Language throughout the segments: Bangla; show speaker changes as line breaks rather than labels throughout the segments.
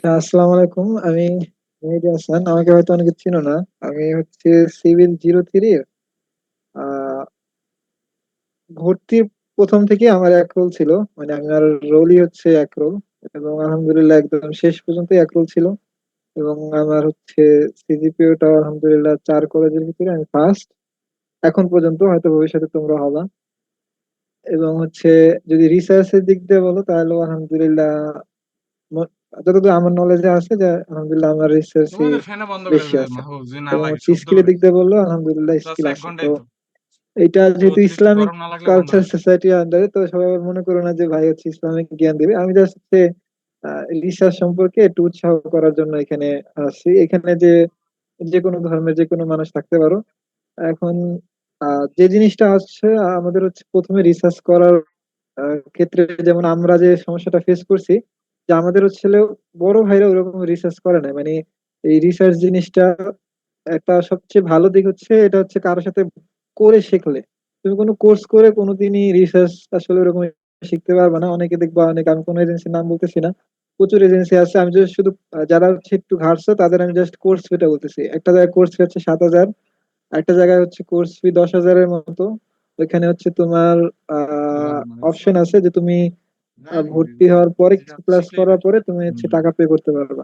আসসালামু আলাইকুম। আমি মেহেদি হাসান, আমাকে হয়তো অনেকে চিনো না। আমি হচ্ছে সিভিল 03 ভর্তির প্রথম থেকে আমার এক রোল ছিল। মানে আমার রোলই হচ্ছে এক রোল, এবং আলহামদুলিল্লাহ একদম শেষ পর্যন্ত এক রোল ছিল। এবং আমার হচ্ছে সিজিপিওটাও আলহামদুলিল্লাহ 4 কলেজের ভিতরে আমি ফার্স্ট এখন পর্যন্ত। হয়তো ভবিষ্যতে তোমরা হবা। এবং হচ্ছে যদি রিসার্চের দিক দিয়ে বলো তাহলে আলহামদুলিল্লাহ ম- যতদূর আমার নলেজে আছে যে আলহামদুলিল্লাহ আমার রিসার্চই
তোমাদের ফ্যানে বন্ধ করে
বেশি
দে
আছে।
মাহবুব, যদি না
এবং
লাগে
হচ্ছে
শব্দ
স্কিলের
করে।
দিক দিয়ে বললো আলহামদুলিল্লাহ
জাস্ট
স্কিল
এক
আছে তো।
ঘন্টাই তো।
এটা
তো
যেহেতু
অতিরিক্ত
ইসলামিক
গরম না লাগলে বন্ধ
কালচার
করে দে।
সোসাইটির আন্ডারে, তো সবাই আবার মনে করো না যে ভাই হচ্ছে ইসলামিক জ্ঞান দেবে। আমি জাস্ট হচ্ছে রিসার্চ সম্পর্কে একটু উৎসাহ করার জন্য এখানে আসছি। এখানে যে যে কোনো ধর্মের যে কোনো মানুষ থাকতে পারো। এখন যে জিনিসটা হচ্ছে আমাদের হচ্ছে প্রথমে রিসার্চ করার ক্ষেত্রে, যেমন আমরা যে সমস্যাটা ফেস করছি, যে আমাদের হচ্ছে বড় ভাইরা ওরকম রিসার্চ করে না। মানে এই রিসার্চ জিনিসটা একটা সবচেয়ে ভালো দিক হচ্ছে, এটা হচ্ছে কারোর সাথে করে শিখলে। তুমি কোনো কোর্স করে কোনোদিনই রিসার্চ আসলে ওরকম শিখতে পারবে না। অনেকে দেখবা, অনেক, আমি কোনো এজেন্সির নাম বলতেছি না, প্রচুর এজেন্সি আছে। আমি just শুধু যারা হচ্ছে একটু ঘাটছে তাদের আমি জাস্ট কোর্স ফিটা বলতেছি। একটা জায়গায় কোর্স ফি হচ্ছে 7,000, একটা জায়গায় হচ্ছে কোর্স ফি 10,000-এর মতো। ওইখানে হচ্ছে তোমার অপশন আছে যে তুমি ভর্তি হওয়ার পরে কিছু ক্লাস
শিখলেই
করার
বেটার।
পরে তুমি হচ্ছে টাকা পে করতে পারবা।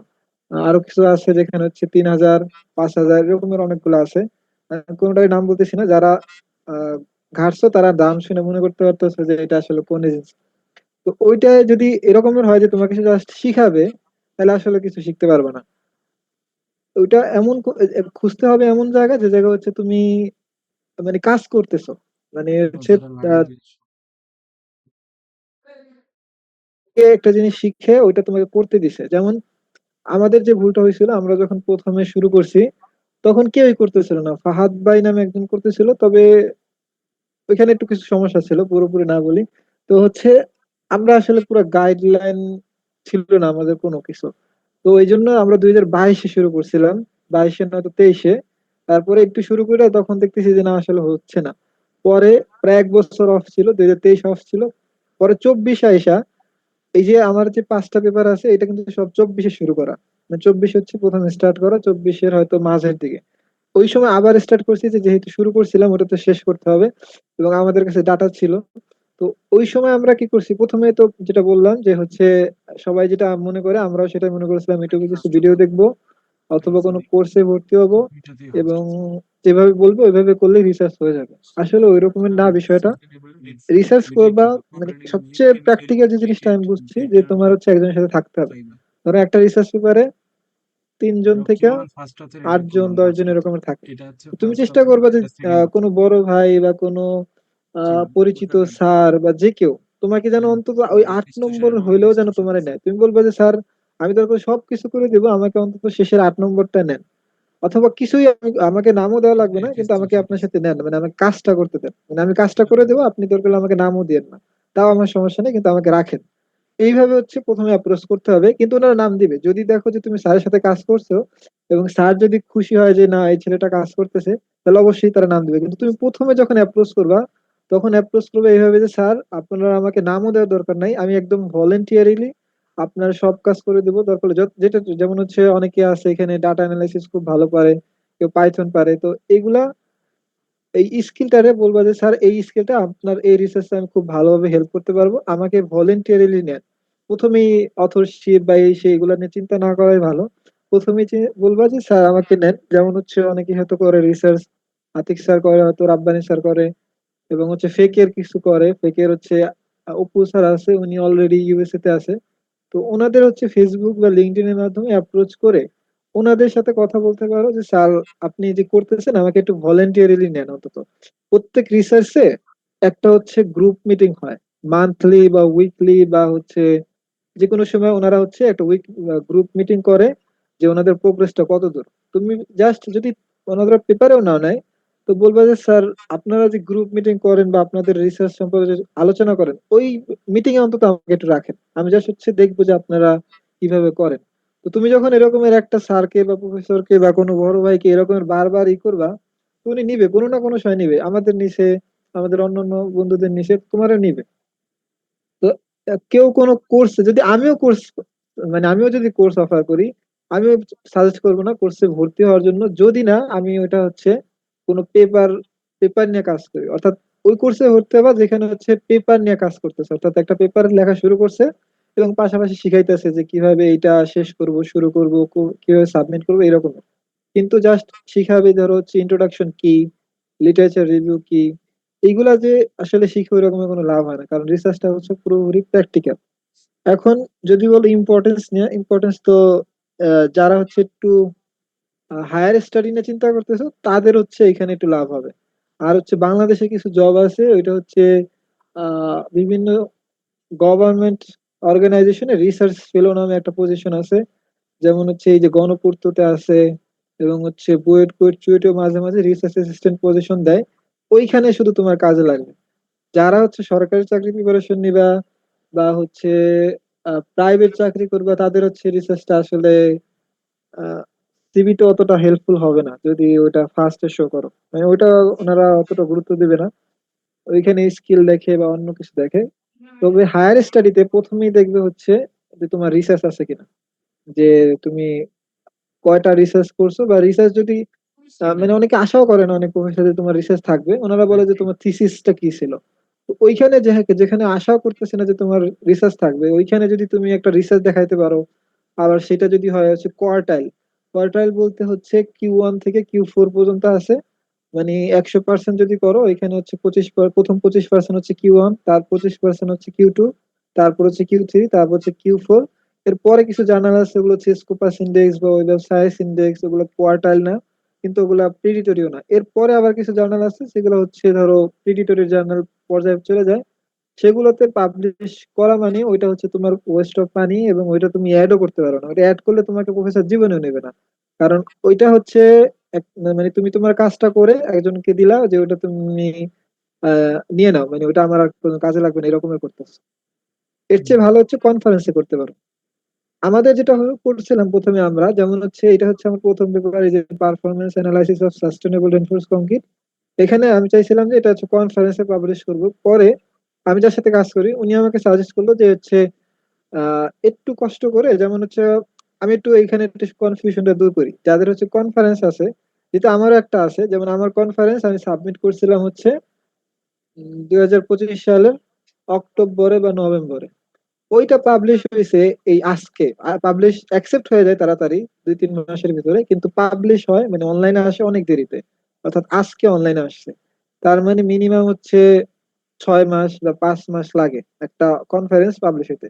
আরো কিছু আছে যেখানে হচ্ছে 3,000, 5,000 এরকমের অনেকগুলো আছে। কোনটার নাম বলতেছি না। যারা আহ ঘাটছো তারা দাম শুনে মনে করতে পারতেছে যে এটা আসলে কোন এজেন্সি। তো ওইটা যদি এরকমের হয় যে তোমাকে জাস্ট শিখাবে, তাহলে আসলে কিছু শিখতে পারবে না। ওইটা এমন খুঁজতে হবে এমন জায়গা, যে জায়গা হচ্ছে তুমি মানে কাজ করতেছো। মানে হচ্ছে
দরজাটা লাগাই
আহ,
দিস।
কে একটা জিনিস শিখে ওইটা তোমাকে করতে দিছে। যেমন আমাদের যে ভুলটা হয়েছিল, আমরা যখন প্রথমে শুরু করছি তখন কেউই করতেছিল না। ফাহাদ ভাই নামে একজন করতেছিল, তবে ওইখানে একটু কিছু সমস্যা ছিল, পুরোপুরি না বলি। তো হচ্ছে আমরা আসলে পুরো গাইডলাইন ছিল না আমাদের কোনো কিছু। তো এই জন্য আমরা 2022-এ শুরু করছিলাম, 22-এ নয়তো 23-এ। তারপরে একটু শুরু করে তখন দেখতেছি যে না, আসলে হচ্ছে না। পরে প্রায় 1 বছর অফ ছিল, 2023 অফ ছিল। পরে 24-এ আইসা এই যে আমার যে 5টা পেপার আছে, এটা কিন্তু সব 24-এ শুরু করা। মানে 24 হচ্ছে প্রথম স্টার্ট করা, 24-এর হয়তো মাঝের দিকে। ওই সময় আবার স্টার্ট করছি যে যেহেতু শুরু করছিলাম ওটা তো শেষ করতে হবে, এবং আমাদের কাছে ডাটা ছিল। তো ওই সময় আমরা কি করছি, প্রথমে তো যেটা বললাম যে হচ্ছে সবাই যেটা মনে করে আমরাও সেটাই মনে করেছিলাম, ইউটিউবে কিছু
ফার্স্ট
ভিডিও
তো
দেখবো অথবা কোনো কোর্সে ভর্তি হব,
দুইটাতেই
এবং
ফার্স্ট।
যেভাবে বলবো ওইভাবে করলে রিসার্চ হয়ে যাবে। আসলে ওই রকমের না বিষয়টা। রিসার্চ করবা মানে সবচেয়ে প্র্যাকটিক্যাল যে জিনিসটা আমি বুঝছি, যে তোমার হচ্ছে একজনের সাথে থাকতে হবে। ধরো একটা রিসার্চ পেপারে 3 জন থেকে
রকিবুল ফার্স্ট হাতে রিডিং
8 জন
করলাম
10 জন
ফার্স্ট হাতে।
এরকমের থাকে।
এটা হচ্ছে
তো তুমি
ফার্স্ট
চেষ্টা
হাতে,
করবা যে
এটা সেকেন্ড হাতে।
কোনো বড় ভাই বা কোনো পরিচিত
বুঝলেন?
স্যার বা যে কেউ তোমাকে যেন
হ্যাঁ,
অন্তত ওই 8 নম্বর
ডিস্টিংশনের মানে
হইলেও যেন
ডিস্টিংশন।
তোমার নেয়। তুমি বলবা যে স্যার আমি দরকার সবকিছু করে দেবো, আমাকে অন্তত শেষের 8 নম্বরটা নেন। অথবা কিছুই আমাকে নামও দেওয়া লাগবে না, কিন্তু আমাকে আপনার সাথে নেন, মানে আমাকে কাজটা করতে দেন। মানে আমি কাজটা করে দেবো, আপনি দরকার হলে আমাকে নামও দিয়েন না, তাও আমার সমস্যা নেই, কিন্তু আমাকে রাখেন। এইভাবে হচ্ছে প্রথমে অ্যাপ্রোচ করতে হবে। কিন্তু ওনারা নাম দিবে যদি দেখো যে তুমি স্যারের সাথে কাজ করছো, এবং স্যার যদি খুশি হয় যে না এই ছেলেটা কাজ করতেছে, তাহলে অবশ্যই তারা নাম দিবে। কিন্তু তুমি প্রথমে যখন অ্যাপ্রোচ করবা, তখন অ্যাপ্রোচ করবে এইভাবে যে স্যার আপনারা আমাকে নামও দেওয়ার দরকার নাই, আমি একদম ভলেন্টিয়ারিলি আপনার সব কাজ করে দেবো। দরকার হলে যেটা, যেমন হচ্ছে অনেকে আছে এখানে ডাটা অ্যানালাইসিস খুব ভালো পারে, কেউ পাইথন পারে, তো এগুলা এই স্কিলটারে বলবা যে স্যার এই স্কিলটা আপনার এই রিসার্চে আমি খুব ভালোভাবে হেল্প করতে পারবো, আমাকে ভলেন্টিয়ারিলি নেন। প্রথমেই অথরশিপ বা এই সেই এগুলা নিয়ে চিন্তা না করাই ভালো। প্রথমেই বলবা যে স্যার আমাকে নেন। যেমন হচ্ছে অনেকে হয়তো করে রিসার্চ, আতিক স্যার করে, হয়তো রাব্বানি স্যার করে, এবং হচ্ছে ফেকের কিছু করে। ফেকের হচ্ছে অপু স্যার আছে, উনি অলরেডি ইউএসএ তে আছে। তো ওনাদের হচ্ছে ফেসবুক বা লিঙ্কডইন এর মাধ্যমে অ্যাপ্রোচ করে ওনাদের সাথে কথা বলতে পারো যে স্যার আপনি যে করতেছেন আমাকে একটু ভলেন্টিয়ারিলি নেন অন্তত। প্রত্যেক রিসার্চে একটা হচ্ছে গ্রুপ মিটিং হয়, মান্থলি বা উইকলি বা হচ্ছে যে কোনো সময় ওনারা হচ্ছে একটা গ্রুপ মিটিং করে, যে ওনাদের প্রোগ্রেসটা কত দূর। তুমি জাস্ট যদি ওনাদের পেপারেও না নেয়, তো বলবা যে স্যার আপনারা যে গ্রুপ মিটিং করেন বা আপনাদের রিসার্চ সম্পর্কে যে আলোচনা করেন, ওই মিটিং এ অন্তত আমাকে একটু রাখেন, আমি জাস্ট হচ্ছে দেখবো যে আপনারা কিভাবে করেন। তো তুমি যখন এরকমের একটা স্যারকে বা প্রফেসরকে বা কোনো বড় ভাইকে এরকমের বারবার করবা, তো উনি নিবে, কোনো না কোনো সময় নিবে, আমাদের নিচে, আমাদের অন্যান্য বন্ধুদের নিচে তোমারও নিবে। তো কেউ কোনো কোর্স, যদি আমিও কোর্স মানে আমিও যদি কোর্স অফার করি, আমিও সাজেস্ট করবো না কোর্সে ভর্তি হওয়ার জন্য, যদি না আমি ওটা হচ্ছে কোনো পেপার পেপার নিয়ে কাজ করি। অর্থাৎ ওই কোর্সে ভর্তি হবা যেখানে হচ্ছে পেপার নিয়ে কাজ করতেছে, অর্থাৎ একটা পেপার লেখা শুরু করছে এবং পাশাপাশি শিখাইতেছে যে কিভাবে এটা শেষ করব, শুরু করব, কিভাবে সাবমিট করবো, এরকম। কিন্তু জাস্ট শিখাবে ধরো হচ্ছে ইন্ট্রোডাকশন কি, লিটারেচার রিভিউ কি, এইগুলা যে আসলে শিখে ওই রকমের কোনো লাভ হয় না, কারণ রিসার্চটা হচ্ছে পুরোপুরি প্র্যাকটিক্যাল। এখন যদি বলো ইম্পর্টেন্স নিয়ে, ইম্পর্টেন্স তো যারা হচ্ছে একটু হায়ার স্টাডি নিয়ে চিন্তা করতেছো তাদের হচ্ছে এখানে একটু লাভ হবে। আর হচ্ছে বাংলাদেশে কিছু জব আছে, ওইটা হচ্ছে বিভিন্ন গভর্নমেন্ট অর্গানাইজেশনে রিসার্চ ফেলো নামে একটা পজিশন আছে। যেমন হচ্ছে এই যে গণপূর্ততে আছে, এবং হচ্ছে বুয়েট কুয়েট চুয়েটেও মাঝে মাঝে রিসার্চ অ্যাসিস্ট্যান্ট পজিশন দেয়। ওইখানে শুধু তোমার কাজে লাগবে। যারা হচ্ছে সরকারি চাকরি প্রিপারেশন নিবা বা হচ্ছে প্রাইভেট চাকরি করবা, তাদের হচ্ছে রিসার্চটা আসলে সিভিতে অতটা হেল্পফুল হবে না যদি ওটা ফার্স্টে শো করো, মানে ওইটা ওনারা অতটা গুরুত্ব দিবে না। ওইখানে স্কিল দেখে বা অন্য কিছু দেখে। তবে হায়ার স্টাডিতে প্রথমেই দেখবে হচ্ছে যে তোমার রিসার্চ আছে কিনা, যে তুমি কয়টা রিসার্চ করছো, বা রিসার্চ যদি মানে অনেকে আশাও করে না অনেক প্রফেসর যে তোমার রিসার্চ থাকবে, ওনারা বলে যে তোমার থিসিসটা কি ছিল। তো ওইখানে যেখানে আশাও করতেছে না যে তোমার রিসার্চ থাকবে, ওইখানে যদি তুমি একটা রিসার্চ দেখাইতে পারো, আবার সেটা যদি হয় হচ্ছে কোয়ার্টাইল। কোয়ার্টাইল বলতে হচ্ছে Q1 থেকে Q4 পর্যন্ত আছে। মানে 100% যদি করো, এখানে হচ্ছে প্রথম 25% হচ্ছে Q1, তার 25% হচ্ছে Q2, তারপর হচ্ছে Q3, তারপর হচ্ছে Q4। এরপরে কিছু জার্নাল আছে, ওগুলো হচ্ছে স্কোপাস ইন্ডেক্স বা ওয়েব অফ সায়েন্স ইন্ডেক্স, ওগুলো কোয়ার্টাইল না, কিন্তু ওগুলা প্রিডিটোরিও না। এরপরে আবার কিছু জার্নাল আছে সেগুলো হচ্ছে ধরো প্রিডিটোরি জার্নাল পর্যায়ে চলে যায়। সেগুলোতে পাবলিশ করা মানে ওইটা হচ্ছে তোমার ওয়েস্ট অফ মানি, এবং ওইটা তুমি অ্যাডও করতে পারো না। ওইটা অ্যাড করলে তোমাকে প্রফেসর জীবনেও নেবে না, কারণ ওইটা হচ্ছে মানে তুমি তোমার কাজটা করে একজনকে দিলা যে ওটা তুমি নিয়ে নাও, মানে ওটা আমার আর কোনো কাজে লাগবে না, এরকমের করতেছে। এর চেয়ে ভালো হচ্ছে কনফারেন্সে করতে পারো। আমাদের যেটা করছিলাম প্রথমে আমরা, যেমন হচ্ছে এটা হচ্ছে আমার প্রথম পেপার, এই যে performance analysis of sustainable reinforced concrete. এখানে আমি চাইছিলাম যে এটা হচ্ছে কনফারেন্সে পাবলিশ করব। পরে আমি যার সাথে কাজ করি উনি আমাকে সাজেস্ট করলো যে হচ্ছে একটু কষ্ট করে, যেমন হচ্ছে আমি একটু এইখানে একটু কনফিউশনটা দূর করি, যাদের হচ্ছে কনফারেন্স আছে, যেটা আমারও একটা আছে। যেমন আমার কনফারেন্স আমি সাবমিট করছিলাম হচ্ছে 2025 সালের অক্টোবরে বা নভেম্বরে। ওইটা পাবলিশ হয়েছে এই আজকে। পাবলিশ অ্যাকসেপ্ট হয়ে যায় তাড়াতাড়ি 2-3 মাসের ভিতরে, কিন্তু পাবলিশ হয় মানে অনলাইনে আসে অনেক দেরিতে। অর্থাৎ আজকে অনলাইনে আসছে, তার মানে মিনিমাম হচ্ছে 6 মাস বা 5 মাস লাগে একটা কনফারেন্স পাবলিশ হতে।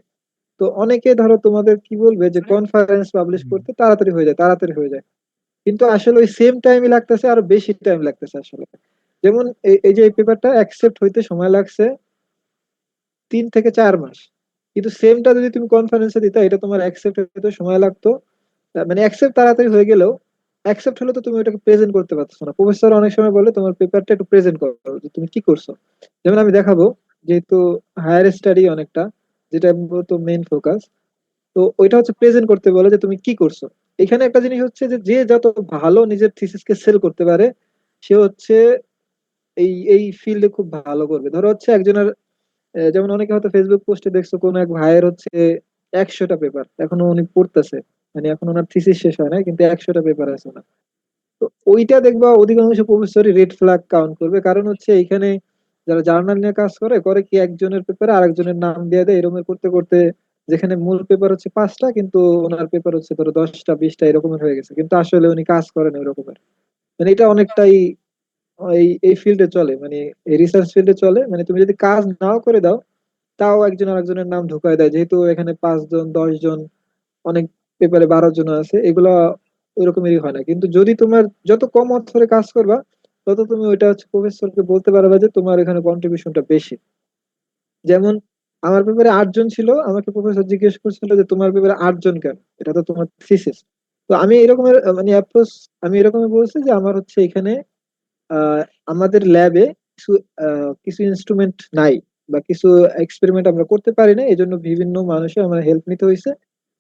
তো অনেকে ধরো তোমাদের কি বলবে যে কনফারেন্স পাবলিশ
হুম।
করতে তাড়াতাড়ি হয়ে যায়, তাড়াতাড়ি হয়ে যায়, কিন্তু আসলে ওই সেম টাইমই লাগতেছে, আরো বেশি টাইম লাগতেছে আসলে। যেমন এই যে এই পেপারটা অ্যাকসেপ্ট হইতে সময় লাগছে 3 থেকে 4 মাস, কিন্তু সেমটা যদি তুমি কনফারেন্সে দিতা এটা তোমার অ্যাকসেপ্ট হতে সময় লাগতো মানে অ্যাকসেপ্ট তাড়াতাড়ি হয়ে গেলেও, অ্যাকসেপ্ট হলে তো তুমি ওটাকে প্রেজেন্ট করতে পারছো না। প্রফেসর অনেক সময় বলে তোমার পেপারটা একটু প্রেজেন্ট করো যে তুমি কি করছো। যেমন আমি দেখাবো, যেহেতু হায়ার স্টাডি অনেকটা, যেটা তো মেইন ফোকাস, তো ওইটা হচ্ছে প্রেজেন্ট করতে বলে যে তুমি কি করছো। এখানে একটা জিনিস হচ্ছে যে যে যত ভালো নিজের থিসিসকে সেল করতে পারে, সে হচ্ছে এই ফিল্ডে খুব ভালো করবে। ধরো হচ্ছে একজনের যেমন অনেকে হয়তো ফেসবুক পোস্টে দেখছো কোন এক ভাইয়ের হচ্ছে 100টা পেপার এখনো উনি পড়তেছে, মানে এখন ওনার থিসিস শেষ হয় না কিন্তু 100টা পেপার আছে ওনার। তো ওইটা দেখবা অধিকাংশ প্রফেসরই রেড ফ্ল্যাগ কাউন্ট করবে, কারণ হচ্ছে এখানে যারা জার্নাল নিয়ে কাজ করে করে কি একজনের পেপারে আরেকজনের নাম দিয়ে দেয়, এরকম করতে করতে যেখানে মূল পেপার হচ্ছে 5টা কিন্তু ওনার পেপার হচ্ছে ধরো 10টা 20টা এরকমের হয়ে গেছে, কিন্তু আসলে উনি কাজ করেন ওরকমের। মানে এটা অনেকটাই এই এই ফিল্ডে চলে, মানে এই রিসার্চ ফিল্ডে চলে। মানে তুমি যদি কাজ নাও করে দাও, তাও একজন আরেকজনের নাম ঢুকায় দেয়, যেহেতু এখানে 5 জন 10 জন, অনেক পেপারে 12 জন আছে, এগুলা ওইরকমেরই হয় না। কিন্তু যদি তোমার যত কম অর্থে কাজ করবা, তত তুমি ওইটা হচ্ছে প্রফেসরকে বলতে পারবে যে তোমার এখানে কন্ট্রিবিউশনটা বেশি। যেমন আমার পেপারে 8 জন ছিল, আমাকে প্রফেসর জিজ্ঞেস করছিল যে তোমার পেপারে 8 জন কেন, এটা তো তোমার থিসিস। তো আমি এরকমের মানে অ্যাপ্রোচ, আমি এরকমই বলছি যে আমার হচ্ছে এখানে আহ, আমাদের ল্যাবে কিছু কিছু ইনস্ট্রুমেন্ট নাই, বা কিছু এক্সপেরিমেন্ট আমরা করতে পারি না, এই জন্য বিভিন্ন মানুষের আমার হেল্প নিতে হয়েছে।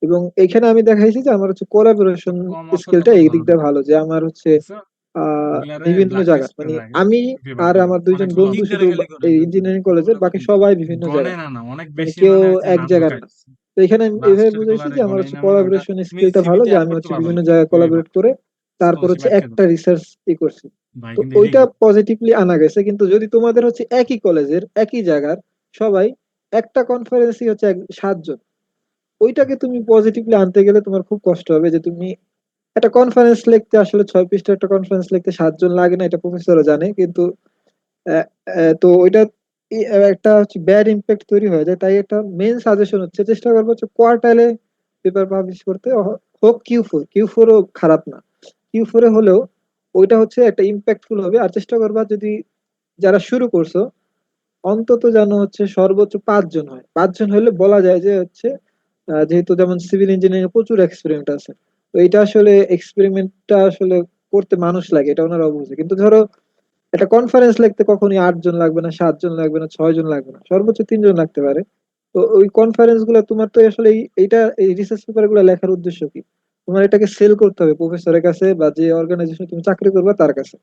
এবং এখানে আমি দেখাইছি যে আমার হচ্ছে কোলাবোরেশন
কম অর্থ
স্কিলটা
তারপর
এই
ভালো
দিকটা
করে
ভালো, যে আমার হচ্ছে
বুঝছো? ওগুলারে
বিভিন্ন
ব্ল্যাক
জায়গা
লিস্ট করে
মানে
রাখে
আমি
পেপার
আর
গুলো
আমার
অনেক
2 জন
স্লো।
বন্ধু
টিক
শুধু
ধরে খালি করে
এই
বুঝছো?
ইঞ্জিনিয়ারিং কলেজের, বাকি
কিন্তু
সবাই বিভিন্ন
গনে
জায়গায়,
না না অনেক
মানে
বেশি,
কেউ
মানে যে
এক
নাম
জায়গার
ঢুকাই
না।
দিচ্ছে।
তো এখানে আমি এভাবে
লাস্টের
বুঝাইছি
গুলারে
যে আমার
গণেই
হচ্ছে
না, মানে ওটা
কোলাবোরেশন
তুমি
স্কিলটা ভালো,
সিভিতে
যে
অ্যাড
আমি
করতে
হচ্ছে
পারবা
বিভিন্ন
কিন্তু
জায়গায়
খুবই
কোলাবোরেট
ভালো,
করে তারপর হচ্ছে
স্কলারশিপ আটকে
একটা
দাও
রিসার্চ করছি।
ভাই,
তো
কিন্তু এটাই
ওইটা
good।
পজিটিভলি আনা গেছে, কিন্তু যদি তোমাদের হচ্ছে একই কলেজের একই জায়গার সবাই একটা কনফারেন্সই হচ্ছে 7 জন, ওইটাকে তুমি পজিটিভলি আনতে গেলে তোমার খুব কষ্ট হবে। যে তুমি একটা কনফারেন্স লিখতে আসলে 6 পৃষ্ঠা একটা কনফারেন্স লিখতে 7 জন লাগে না, এটা প্রফেসরও জানে, কিন্তু তো ওইটা একটা হচ্ছে ব্যাড ইম্প্যাক্ট তৈরি হয়ে যায়। তাই একটা মেন সাজেশন হচ্ছে চেষ্টা করবো হচ্ছে কোয়ার্টাইলে পেপার পাবলিশ করতে, হোক কিউ ফোরও খারাপ না, কিউ 4 এ হলেও ওইটা হচ্ছে একটা ইম্প্যাক্টফুল হবে। আর চেষ্টা করবা যদি যারা শুরু করছো অন্তত যেন হচ্ছে সর্বোচ্চ 5 জন হয়, 5 জন হলে বলা যায় যে হচ্ছে যেহেতু যেমন সিভিল ইঞ্জিনিয়ারিং প্রচুর এক্সপেরিমেন্ট আছে, তো এটা আসলে এক্সপেরিমেন্টটা আসলে করতে মানুষ লাগে, এটা ওনারা বুঝে। কিন্তু ধরো একটা কনফারেন্স লিখতে কখনই 8 জন লাগবে না, 7 জন লাগবে না, 6 জন লাগবে না, সর্বোচ্চ 3 জন লাগতে পারে। তো ওই কনফারেন্স গুলো তোমার তো আসলে এই রিসার্চ পেপার গুলো লেখার উদ্দেশ্য কি? তোমার এটাকে সেল করতে হবে প্রফেসরের কাছে বা যে অর্গানাইজেশনে তুমি চাকরি করবে তার কাছে।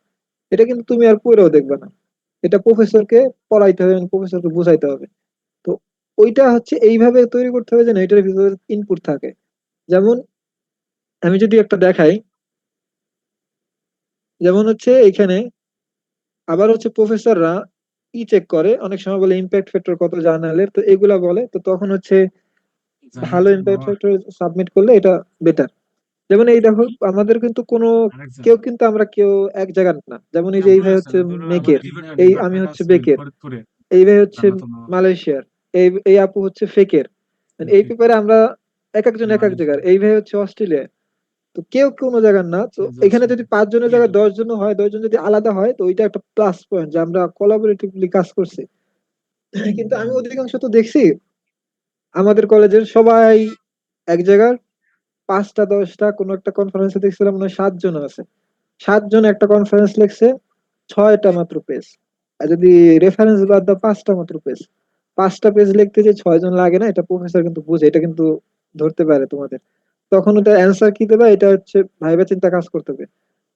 এটা কিন্তু তুমি আর পড়েও দেখবে না, এটা প্রফেসরকে পড়াইতে হবে, প্রফেসরকে বুঝাইতে হবে। তো ওইটা হচ্ছে এইভাবে তৈরি করতে হবে যেন এটার ভিতরে ইনপুট থাকে। যেমন আমি যদি একটা দেখাই, যেমন হচ্ছে এখানে আবার হচ্ছে প্রফেসররা চেক করে অনেক সময়, বলে ইম্প্যাক্ট ফ্যাক্টর কত জার্নালের, তো এগুলা বলে, তো তখন হচ্ছে ভালো
জার্নাল
ইম্প্যাক্ট
বাবা,
ফ্যাক্টর সাবমিট করলে এটা বেটার। যেমন এই দেখো আমাদের কিন্তু কোনো
আরেকজন
কেউ কিন্তু আমরা কেউ এক জায়গার না, যেমন এই যে এই
রামপুর
ভাই
আছে,
হচ্ছে
রামপুর আবার
মেকের, এই আমি
ডিপার্টমেন্ট
হচ্ছে
আছে
বেকের,
ফরিদপুরে,
এই ভাই হচ্ছে
জান্নাত বাবা,
মালয়েশিয়ার, এই আপু হচ্ছে ফেকের। মানে এই পেপারে আমরা এক একজন এক এক জায়গার,
মালয়েশিয়া,
এই ভাই হচ্ছে অস্ট্রেলিয়া। তো কেউ কোনো জায়গার না, তো এখানে যদি 5 জনের জায়গায় 10 জন হয়, 10 জন যদি আলাদা হয়, তো ওইটা একটা প্লাস পয়েন্ট যে আমরা কোলাবোরেটিভলি কাজ করছি। কিন্তু আমি অধিকাংশ তো দেখছি আমাদের কলেজের সবাই এক জায়গার, 5টা 10টা, কোনো একটা কনফারেন্সে দেখছিলাম মনে হয় 7 জন আছে, 7 জন একটা কনফারেন্স লিখছে, 6টা মাত্র পেজ। আর যদি রেফারেন্স বাদ দাও 5টা মাত্র পেজ। 5টা পেজ লিখতে যে 6 জন লাগে না, এটা প্রফেসর কিন্তু বুঝে, এটা কিন্তু ধরতে পারে তোমাদের। তখন ওটা অ্যান্সার কি দেবে, এটা হচ্ছে ভাইবা চিন্তা কাজ করতে হবে।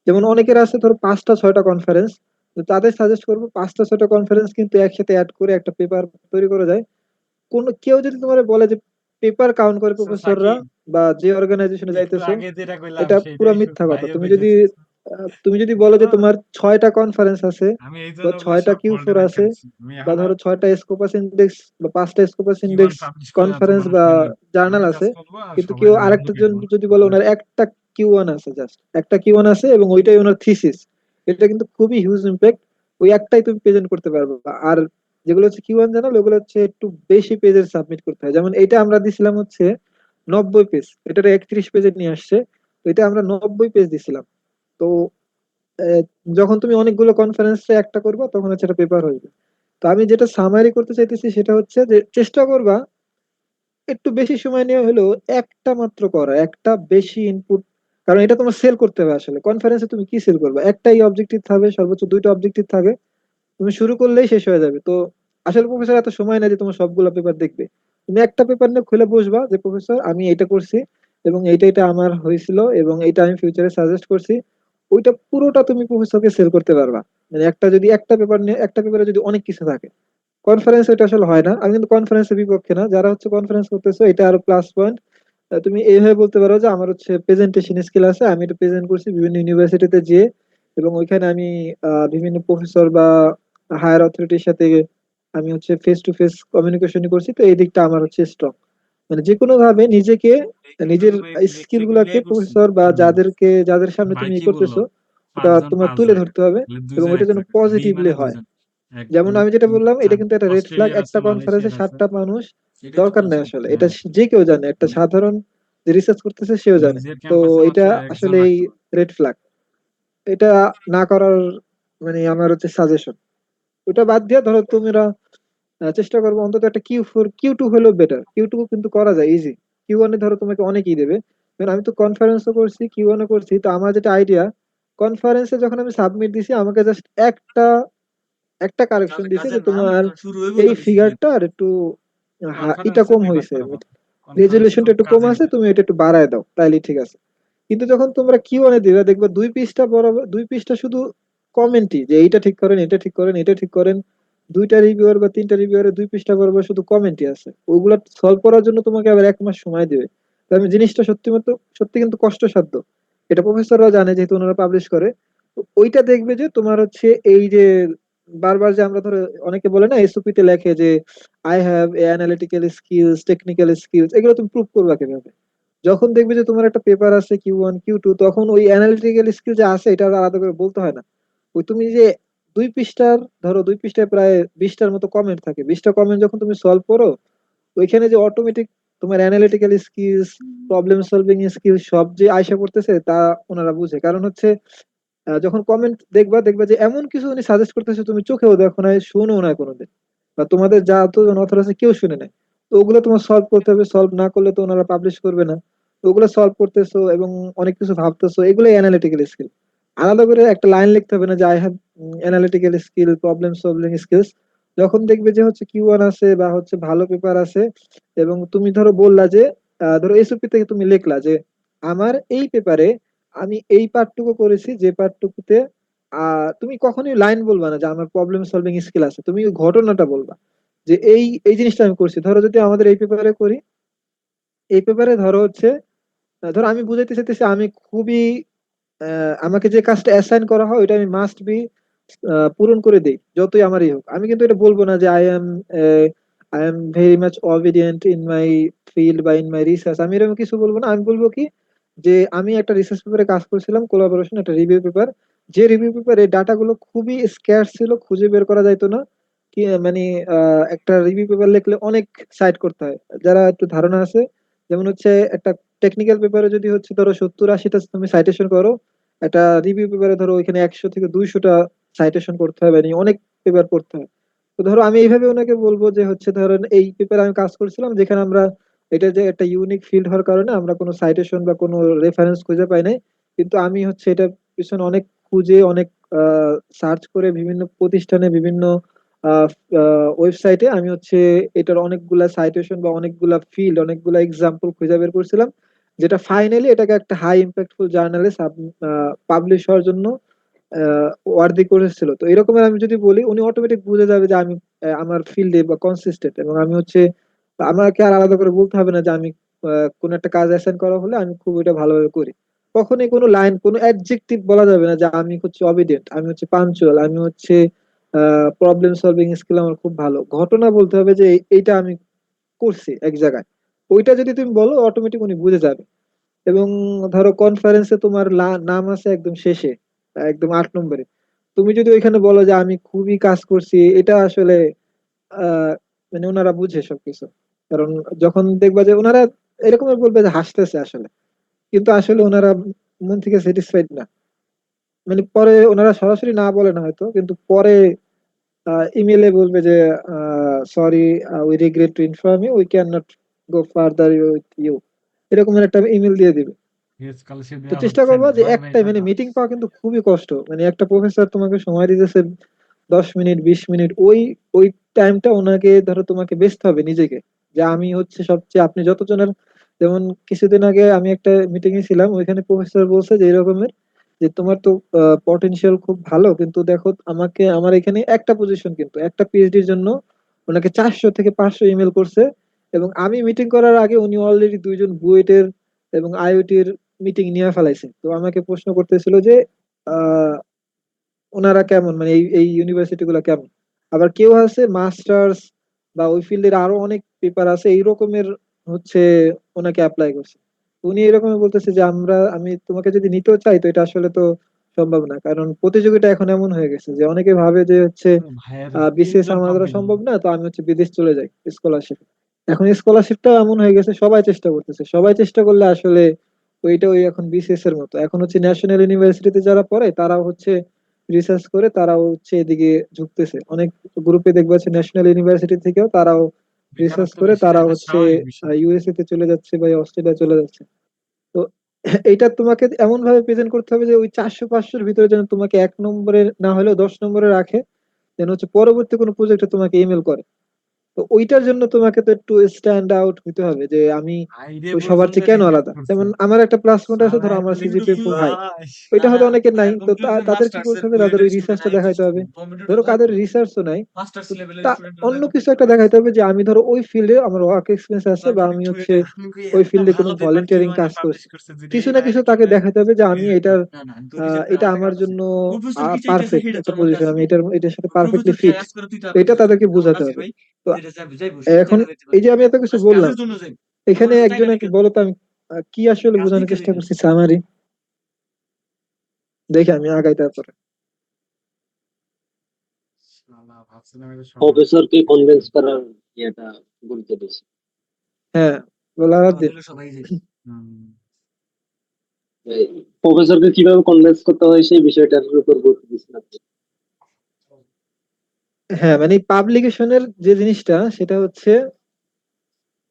যেমন অনেকের আছে ধরো 5টা 6টা কনফারেন্স, তো তাদের সাজেস্ট করবো 5টা 6টা কনফারেন্স কিন্তু একসাথে অ্যাড করে একটা পেপার তৈরি করা যায়। কোন কেউ যদি তোমার বলে যে পেপার কাউন্ট করে প্রফেসররা
সাকিব,
বা যে অর্গানাইজেশনে
একটু
যাইতেছো,
আগে যেটা কইলাম
এটা পুরো
সেটাই
মিথ্যা কথা।
ভাইয়া
তুমি যদি
কইতেছে।
বলো যে
বুঝছো,
তোমার 6টা কনফারেন্স আছে
আমি এই
বা
জন্য ওগুলো
6টা
সব
কিউ 4
ফোল্ডে রাখা
আছে
দিচ্ছি, আমি
বা
এখন আর
ধরো 6টা স্কোপাস ইন্ডেক্স বা 5টা স্কোপাস
কিউআন
ইন্ডেক্স
পাবলিশ করে এত
কনফারেন্স
মানুষ
বা
নিলাম,
জার্নাল
আমি কাজ
আছে,
করবো আর
কিন্তু
সবাই
কেউ
বন্ধ
আরেকটা জন
কিনবো।
যদি বলে ওনার একটা কিউ 1 আছে, জাস্ট একটা কিউ 1 আছে এবং ওইটাই ওনার থিসিস, এটা কিন্তু খুবই হিউজ ইম্প্যাক্ট। ওই একটাই তুমি প্রেজেন্ট করতে পারবে। আর যেগুলো হচ্ছে কিউ 1 জার্নাল, ওগুলো হচ্ছে একটু বেশি পেজের সাবমিট করতে হয়। যেমন এটা আমরা দিছিলাম হচ্ছে 90 পেজ, এটা 31 পেজে নিয়ে আসছে, তো এটা আমরা 90 পেজ দিছিলাম। তো আহ, যখন তুমি অনেকগুলো কনফারেন্সে একটা করবা তখন হচ্ছে একটা পেপার হইবে। তো আমি যেটা সামারি করতে চাইতেছি সেটা হচ্ছে যে চেষ্টা করবা একটু বেশি সময় নিয়ে হলেও একটা মাত্র করা, একটা বেশি ইনপুট। কারণ এটা তোমার সেল করতে হবে। আসলে কনফারেন্সে তুমি কি সেল করবে, একটাই অবজেক্টিভ থাকবে, সর্বোচ্চ 2টা অবজেক্টিভ থাকে, তুমি শুরু করলেই শেষ হয়ে যাবে। তো আসলে প্রফেসর এত সময় নেই যে তোমার সবগুলো পেপার দেখবে। তুমি একটা পেপার নিয়ে খুলে বসবা যে প্রফেসর আমি এটা করছি এবং এইটা এটা আমার হয়েছিল এবং এটা আমি ফিউচারে সাজেস্ট করছি, ওইটা পুরোটা তুমি প্রফেসরকে সেল করতে পারবা। মানে একটা পেপার নিয়ে, একটা পেপারে যদি অনেক কিছু থাকে, কনফারেন্স এটা আসলে হয় না। আমি কিন্তু কনফারেন্সের বিপক্ষে না, যারা হচ্ছে কনফারেন্স করতেছো এটা আরো প্লাস পয়েন্ট। তুমি এইভাবে বলতে পারো যে আমার হচ্ছে প্রেজেন্টেশন স্কিল আছে, আমি এটা প্রেজেন্ট করছি বিভিন্ন ইউনিভার্সিটিতে যেয়ে, এবং ওইখানে আমি বিভিন্ন প্রফেসর বা হায়ার অথরিটির সাথে আমি হচ্ছে ফেস টু ফেস কমিউনিকেশন করছি, তো এই দিকটা আমার হচ্ছে স্ট্রং। মানে যে কোনো ভাবে নিজেকে,
এই কিন্তু
নিজের
তুমি
স্কিল
ইলেকট্রিক
গুলাকে
মিলিয়ে করছি।
প্রফেসর বা
হুম,
যাদের সামনে
ভাই
তুমি
কি বললো,
করতেছো ওটা
5 জন
তোমার
5
তুলে
জায়গায়,
ধরতে হবে
তাহলে
এবং
2 জন
ওটা
এক
যেন
জায়গায়, বি
পজিটিভলি
মানে
হয়।
2 জন, এক
যেমন
দুই
আমি যেটা
তিন
বললাম, এটা
চার,
কিন্তু একটা রেড ফ্ল্যাগ,
অস্ট্রেলিয়ার আছে,
একটা কনফারেন্সে
মালয়েশিয়ার আছে,
7টা মানুষ
এটাই তো
দরকার নেই
বলছি।
আসলে, এটা
হ্যাঁ,
যে কেউ জানে, একটা সাধারণ যে রিসার্চ করতেছে সেও জানে।
নিজের
তো
ক্যাম্পাসে
এটা
মাত্র একজন
আসলে
রাখতে পারে।
রেড ফ্ল্যাগ, এটা না করার মানে আমার হচ্ছে সাজেশন। ওটা বাদ দিয়ে ধরো তোমরা চেষ্টা করবো অন্তত একটা কিউ 2 হলেও বেটার। কিউ 2 কিন্তু করা যায় ইজি, কিউ 1 ধরো তোমাকে অনেকই দেবে। কারণ আমি তো কনফারেন্সও করছি, কিউ 1ও করছি, তো আমার যেটা আইডিয়া, কনফারেন্সে যখন আমি সাবমিট দিছি আমাকে জাস্ট একটা একটা কারেকশন দিছে যে
কাজের নাম
তোমার
শুরু হইব
এই
তো বেশি দেরি
ফিগারটা
নেই।
আর একটু এটা
কনফারেন্সে
কম
পেপার
হয়েছে,
করা ভালো, কনফারেন্সে
রেজুলেশনটা
কোনো
একটু কম
কাজই
আছে,
না।
তুমি এটা একটু বাড়ায় দাও তাইলে ঠিক আছে। কিন্তু যখন তোমরা কিউ 1 দিবে দেখবে 2 পৃষ্ঠা বড়, 2 পৃষ্ঠা শুধু কমেন্টই, যে এইটা ঠিক করেন, এটা ঠিক করেন, এটা ঠিক করেন, দুইটা রিভিউয়ার বা তিনটা রিভিউয়ারের 2 পৃষ্ঠা পর্ব শুধু কমেন্টই আছে, ওইগুলা সলভ করার জন্য তোমাকে আবার 1 মাস সময় দিবে। তো আমি জিনিসটা সত্যি মতো সত্যি কিন্তু কষ্টসাধ্য, এটা প্রফেসররাও জানে যেহেতু ওনারা পাবলিশ করে। তো ওইটা দেখবে যে তোমার হচ্ছে এই যে বারবার যে আমরা ধরো অনেকে বলে না এসওপি তে লেখে যে I have a analytical skills, technical skills, এগুলো তুমি প্রুভ করবা কিভাবে? যখন দেখবে যে তোমার একটা পেপার আছে Q1 Q2, তখন ওই অ্যানালিটিক্যাল স্কিল যে আছে এটা আর আলাদা করে বলতে হয় না। ওই তুমি যে 2 পৃষ্ঠার, ধরো 2 পৃষ্ঠায় প্রায় 20টার মতো কমেন্ট থাকে, 20টা কমেন্ট যখন তুমি সলভ করো, ওইখানে যে অটোমেটিক তোমার analytical skills, problem solving skills সব যে আয়সা করতেছে তা ওনারা বুঝে। কারণ হচ্ছে যখন কমেন্ট দেখবা, দেখবা যে এমন কিছু উনি সাজেস্ট করতেছে তুমি চোখেও দেখো না, শুনেও না কোনোদিন, বা তোমাদের যা যতজন অথর আছে কেউ শুনে নাই। তো ওগুলো তোমার সলভ করতে হবে, সলভ না করলে তো ওনারা পাবলিশ করবে না। তো ওগুলো সলভ করতেছো এবং অনেক কিছু ভাবতেছো, এগুলোই অ্যানালিটিক্যাল স্কিল। আলাদা করে একটা লাইন লিখতে হবে না যে I have analytical skill, problem solving skills. যখন দেখবে যে হচ্ছে Q1 আছে বা হচ্ছে ভালো পেপার আছে, এবং তুমি ধরো বললা যে ধরো এসওপি থেকে তুমি লিখলা যে আমার এই পেপারে আমি এই পার্টটুকু করেছি, যে পার্টটুকুতে তুমি কখনোই লাইন বলবা না যে আমার প্রবলেম সলভিং স্কিল আছে, তুমি ওই ঘটনাটা বলবা যে এই এই জিনিসটা আমি করছি। ধরো যদি আমাদের এই পেপারে করি, এই পেপারে ধরো হচ্ছে ধরো আমি বুঝাইতে চাইতেছি আমি খুবই আমাকে যে কাজটা অ্যাসাইন করা হয় ওইটা আমি মাস্ট বি পূরণ করে দেই, যতই আমারই হোক। আমি কিন্তু এটা বলবো না যে I am very much obedient in my field বা ইন মাই রিসার্চ, আমি এরকম কিছু বলবো না। আমি বলবো কি যে আমি একটা রিসার্চ পেপারে কাজ করছিলাম, কোলাবোরেশন একটা রিভিউ পেপার, যে রিভিউ পেপারে ডাটাগুলো খুবই স্ক্যার্স ছিল, খুঁজে বের করা যাইতো না। কি মানে একটা রিভিউ পেপার লিখলে অনেক সাইট করতে হয়, যারা একটু ধারণা আছে। যেমন হচ্ছে একটা টেকনিক্যাল পেপারে যদি হচ্ছে ধরো 70-80টা তুমি সাইটেশন করো, একটা রিভিউ পেপারে ধরো ওইখানে 100 থেকে 200টা সাইটেশন করতে হবে, মানে অনেক পেপার পড়তে হয়। তো ধরো আমি এইভাবে ওনাকে বলবো যে হচ্ছে ধরেন এই পেপারে আমি কাজ করছিলাম যেখানে আমরা, এটা যে একটা ইউনিক ফিল্ড হওয়ার কারণে আমরা কোনো সাইটেশন বা কোনো রেফারেন্স খুঁজে পাই নাই, কিন্তু আমি হচ্ছে এটা পিছনে অনেক খুঁজে, অনেক সার্চ করে বিভিন্ন প্রতিষ্ঠানে, বিভিন্ন ওয়েবসাইটে আমি হচ্ছে এটার অনেকগুলা সাইটেশন বা অনেকগুলা ফিল্ড, অনেকগুলা এক্সাম্পল খুঁজে বের করছিলাম, যেটা ফাইনালি এটাকে একটা হাই ইম্প্যাক্টফুল জার্নালে পাবলিশ হওয়ার জন্য ওয়ার্দি করেছিল। তো এরকমের আমি যদি বলি, উনি অটোমেটিক বুঝে যাবে যে আমি আমার ফিল্ডে বা কনসিস্টেন্ট, এবং আমি হচ্ছে আমাকে আর আলাদা করে বলতে হবে না যে আমি কোন একটা কাজ অ্যাসাইন করা হলে আমি খুব এটা ভালোভাবে করি। কখনোই কোনো লাইন, কোনো অ্যাডজেক্টিভ বলা যাবে না যে আমি হচ্ছে অবিডিয়েন্ট, আমি হচ্ছে পাঞ্চুয়াল, আমি হচ্ছে প্রবলেম সলভিং স্কিল আমার খুব ভালো। ঘটনা বলতে হবে যে এইটা আমি করছি এক জায়গায়, ওইটা যদি তুমি বলো অটোমেটিক উনি বুঝে যাবে। এবং ধরো কনফারেন্সে তোমার নাম আছে একদম শেষে, একদম 8 নম্বরে, তুমি যদি ওইখানে বলো যে আমি খুবই কাজ করছি, এটা আসলে মানে ওনারা বুঝে সবকিছু। কারণ যখন দেখবা যে ওনারা এরকম বলবে যে হাসতেছে আসলে, কিন্তু আসলে ওনারা মন থেকে স্যাটিসফাইড না। মানে পরে ওনারা সরাসরি না বলে না হয়তো, কিন্তু পরে ইমেলে বলবে যে sorry, we regret to inform you we can not go further with you, এরকমের একটা ইমেল দিয়ে দিবে।
স্কলারশিপ
তো
দেওয়া
চেষ্টা
হচ্ছে
করবো
না,
যে
বাই বাই
একটাই, মানে
টাটা।
মিটিং পাওয়া কিন্তু খুবই কষ্ট, মানে একটা প্রফেসর তোমাকে সময় দিতেছে 10 মিনিট 20 মিনিট, ওই ওই টাইমটা ওনাকে ধরো তোমাকে বেচতে হবে নিজেকে, যে আমি হচ্ছে সবচেয়ে, আপনি যতজনের, যেমন কিছুদিন আগে আমি একটা মিটিং এ ছিলাম, ওইখানে প্রফেসর বলছে যে এরকমের যে তোমার তো পটেনশিয়াল খুব ভালো, কিন্তু দেখো আমাকে, আমার এখানে একটা পজিশন, কিন্তু একটা পিএইচডির জন্য ওনাকে 400 থেকে 500 ইমেল করছে, এবং আমি মিটিং করার আগে উনি অলরেডি 2জন বুয়েটের এবং আইওটির মিটিং নিয়ে ফেলাইছে। তো আমাকে প্রশ্ন করতেছিল যে আহ ওনারা কেমন, মানে এই এই ইউনিভার্সিটি গুলা কেমন। আবার কেউ আছে মাস্টার্স বা ওই ফিল্ডের আরো অনেক পেপার আছে এই রকমের, হচ্ছে ওনাকে অ্যাপ্লাই করছে। তো উনি এরকম বলতেছে যে আমি তোমাকে যদি নিতেও চাই তো এটা আসলে তো সম্ভব না, কারণ প্রতিযোগিতা এখন এমন হয়ে গেছে যে অনেকে ভাবে যে হচ্ছে
তো ভাইয়ের
বিসিএস
তিনজন
আমার দ্বারা
কমপ্লিট হলো।
সম্ভব না, তো আমি হচ্ছে বিদেশ চলে যাই স্কলারশিপ। এখন স্কলারশিপটা এমন হয়ে গেছে, সবাই চেষ্টা করতেছে, সবাই চেষ্টা করলে আসলে ওইটা ওই এখন বিসিএস এর মতো। এখন হচ্ছে ন্যাশনাল ইউনিভার্সিটিতে যারা পড়ে তারাও হচ্ছে রিসার্চ করে, তারাও হচ্ছে এদিকে ঝুঁকতেছে। অনেক গ্রুপে দেখবা হচ্ছে ন্যাশনাল ইউনিভার্সিটি থেকেও তারাও রিসার্চ
বেকারত্ব
করে,
বেশি,
তারাও
এটা
হচ্ছে
স্বাভাবিক বিষয়।
ইউএসএ তে চলে যাচ্ছে বা অস্ট্রেলিয়া চলে যাচ্ছে। তো এইটা তোমাকে এমন ভাবে প্রেজেন্ট করতে হবে যে ওই 400-500-র ভিতরে যেন তোমাকে 1 নম্বরে না হলেও 10 নম্বরে রাখে, যেন হচ্ছে পরবর্তী কোনো প্রজেক্টে তোমাকে ইমেল করে। তো তো ওইটার জন্য তোমাকে তো একটু স্ট্যান্ড আউট হতে হবে যে আমি
আইডে
ওই সবার
পর্যন্ত
চেয়ে কেন
রিজেক্ট
আলাদা।
করছে।
যেমন আমার একটা প্লাস পয়েন্ট আছে,
শালা
ধরো
এত
আমার
লিমিট
সিজিপিএ খুব হাই,
ভাই,
ওইটা
শালা
হয়তো অনেকের নাই, তো
কম্পিউটার
তাদের কি
মাস্টার্স
করতে
এর
হবে, তাদের
কুয়েটের
ওই
স্টুডেন্ট
রিসার্চটা
আইকিউ
দেখাইতে হবে।
কম্পিউটার
ধরো কাদের
ধরতো
রিসার্চও নাই,
মাস্টার্স
তো
লেভেলের
তা
স্টুডেন্ট
অন্য কিছু একটা
কম্পিউটার
দেখাইতে হবে যে আমি ধরো ওই ফিল্ডে আমার ওয়ার্ক এক্সপিরিয়েন্স আছে, বা
তারপরে
আমি হচ্ছে
কুয়েটে আমি কই
ওই
একটা
ফিল্ডে কোনো
ভালো পেপার কি
ভলেন্টিয়ারিং
মানে
কাজ
পাবলিশ
করছি।
করছে যদি
কিছু
এই
না
ভাই
কিছু
কি
তাকে
ভাই
দেখাতে হবে যে আমি
রিজেক্ট
এটার
করে না না তো রিজেক্ট করে
এটা
আমার
আমার
কাছে আছে
জন্য
প্রফেসর কি চাইতেছে
পারফেক্ট
সেটা
একটা
তোর মধ্যে
পজিশন,
আছে
আমি
ভাই
এটার সাথে পারফেক্টলি
প্রফেসর কি
ফিট,
আজ করে তুই
তো
তারপর
এটা তাদেরকে
যেমন
বোঝাতে
আছে
হবে।
ভাই
তো
যেটা যাবে যাইবো সেটা
এখন
চাইনা যাইতে
এই
পারে
যে আমি এত কিছু
বাস
বললাম,
কাজের জন্য যাই
এখানে
আমার তো চাইনা
একজন
দেখে
বলো তো আমি কি আসলে
কাজ
বোঝানোর
দেখে
চেষ্টা
যাইতে
করছি সামারি, দেখে আমি আগাই তারপরে।
শালা ভাবছিলাম এটা সহজ
প্রফেসরকে কনভিন্স করার ইয়েটা গুরুত্ব দিচ্ছে।
হ্যাঁ, বলো
সহজ
আলাউদ্দিন।
হলে সবাই যাই হুম
প্রফেসরকে কিভাবে কনভিন্স করতে হয় সেই বিষয়টার উপর গুরুত্ব দিচ্ছেন আপনি।
হ্যাঁ, মানে পাবলিকেশনের যে জিনিসটা সেটা হচ্ছে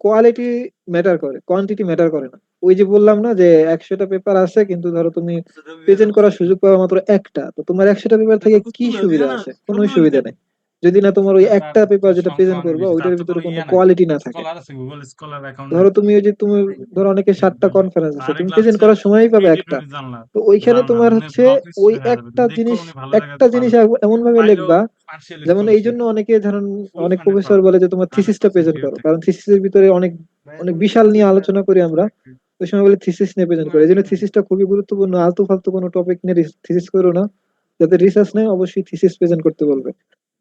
কোয়ালিটি ম্যাটার করে, কোয়ান্টিটি ম্যাটার করে না। ওই যে বললাম না যে 100টা পেপার আছে কিন্তু ধরো তুমি প্রেজেন্ট করার সুযোগ পাওয়া মাত্র একটা, তো তোমার 100টা পেপার থেকে কি সুবিধা আছে? কোনো সুবিধা নেই যদি না তোমার ওই
পেপার
একটা পেপার যেটা
সংখ্যা
প্রেজেন্ট
অনেক
করবা
বেশি তার
ওইটার
তো
ভিতরে
কোনো
কোনো
ইয়ে নাই
কোয়ালিটি না থাকে।
স্কলার আছে গুগল স্কলার অ্যাকাউন্ট নাই
ধরো তুমি ওই যে তুমি ধরো অনেকে 7টা কনফারেন্স আছে,
আরেক
তুমি
ক্লাস
প্রেজেন্ট করার সময়ই পাবে
ক্রিয়েটিভ
একটা।
জানলা
তো ওইখানে
জানলা
তোমার
উনি
হচ্ছে
ব্লক
ওই
লিস্টে দেখা যাবে
একটা
দেখো
জিনিস,
উনি ভালো
একটা
জায়গাতে
জিনিস
পারবে
এমন ভাবে
পাইলেও
লিখবা,
পার্সিয়াল
যেমন এই
স্কলারশিপ
জন্য অনেকে ধরেন
ফুল
অনেক
ফান্ডেড
প্রফেসর
পাবে
বলে যে তোমার থিসিসটা
100%
প্রেজেন্ট
শিওর
করো,
থাকে
কারণ থিসিসের ভিতরে অনেক অনেক বিশাল নিয়ে আলোচনা করি আমরা, ওই সময় বলে থিসিস নিয়ে প্রেজেন্ট করে। এই জন্য থিসিসটা খুবই গুরুত্বপূর্ণ, আলতু ফালতু কোনো টপিক নিয়ে থিসিস করো না, যাতে রিসার্চ নেই অবশ্যই থিসিস প্রেজেন্ট করতে বলবে।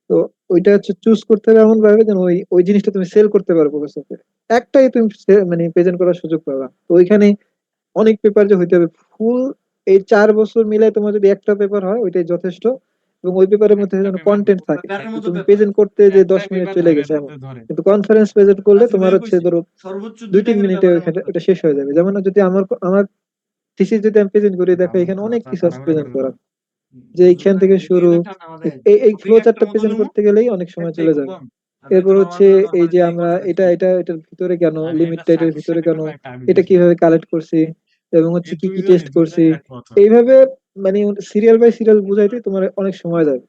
তো ওইটা হচ্ছে চুজ করতে হবে এমন ভাবে যেন ওই ওই জিনিসটা তুমি সেল করতে পারো প্রফেসরকে, একটাই তুমি মানে প্রেজেন্ট করার সুযোগ পাবা। তো ওইখানে অনেক পেপার যে হইতে হবে ফুল, এই 4 বছর মিলে তোমার যদি একটা পেপার হয় ওইটাই যথেষ্ট, এবং ওই পেপারের মধ্যে
একটা
যেন
পেপার
কন্টেন্ট থাকে,
পেপারের
যে
মতো
তুমি
পেপার
প্রেজেন্ট করতে যে দশ
একটাই
মিনিট
পেপার
চলে
ধরে
গেছে এমন।
মধ্যে ধরে
কিন্তু কনফারেন্স প্রেজেন্ট করলে
রাফি
তোমার
ভাইয়া
হচ্ছে
কইছে
ধরো
সর্বোচ্চ
দুই
2টা
তিন
করে
মিনিটে
পেপারের
ওইখানে
মতো
ওটা শেষ হয়ে যাবে। যেমন যদি আমার থিসিস যদি আমি প্রেজেন্ট করি, দেখো
আবার
এখানে অনেক
খাতা
কিছু আছে
তাড়াহুড়া
প্রেজেন্ট
করে
করা,
দিল
যে এইখান থেকে
এই
শুরু,
দেখলাম না আমাদের
এই
টপিক
ফ্লো
একটা
চার্টটা
মতো
প্রেজেন্ট
নেবো
করতে গেলেই অনেক সময়
একটাই
চলে
খুব
যাবে।
কম আর
এরপর
দেখলাম আমার
হচ্ছে
জন্য
এই
নরমালি
যে
যে
আমরা
কনসেপ্ট
এটা
কি
এটা এটার ভিতরে কেন,
আমি
লিমিট
এটা
টাইটের
সাকির
ভিতরে
সাথে
কেন,
কিন্তু একটা আইডি
এটা
দিয়েছি
কিভাবে কালেক্ট করছি, এবং হচ্ছে
এই
কি কি
দুইজনই
টেস্ট করছি,
এক কথা
এইভাবে মানে সিরিয়াল বাই সিরিয়াল বুঝাইতে তোমার অনেক সময় যাবে।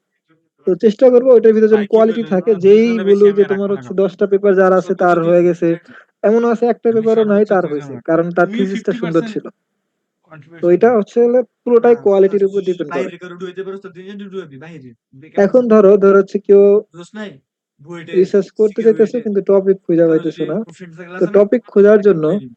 তো চেষ্টা করবো ওইটার ভিতরে যেন
ভাই কি
কোয়ালিটি
বললো
থাকে, যেই
দুইজনে বেশি
বলুক
আমি
যে
আর
তোমার
রাখবো না
হচ্ছে
কাউকে
10টা পেপার যার আছে
14
তার
যদি
হয়ে গেছে, এমন আছে একটা
আমি
পেপারও নাই
সর্বোচ্চ
তার
2 জন
হয়েছে,
রাখবো
কারণ তার
তুমিও
থিসিসটা সুন্দর
50%
ছিল। তো
কন্ট্রিবিউশন
এটা
দাও
হচ্ছে হলো পুরোটাই কোয়ালিটির উপর ডিপেন্ড করে।
বাইরে করে ঢুইতে পারো তো দুইজন ঢুইবি বাইরে কেমন
এখন
সাথে
ধরো হচ্ছে কেউ
দোষ নাই বুয়েটে
রিসার্চ করতে
সিকে
চাইতেছো
বুয়েটে
কিন্তু টপিক খুঁজে
কারো যদি
পাইতেছো না,
ফ্রেন্ড সার্কেল
তো
আছে না
টপিক খোঁজার
তাকে
জন্য
ঢুকাই দিবি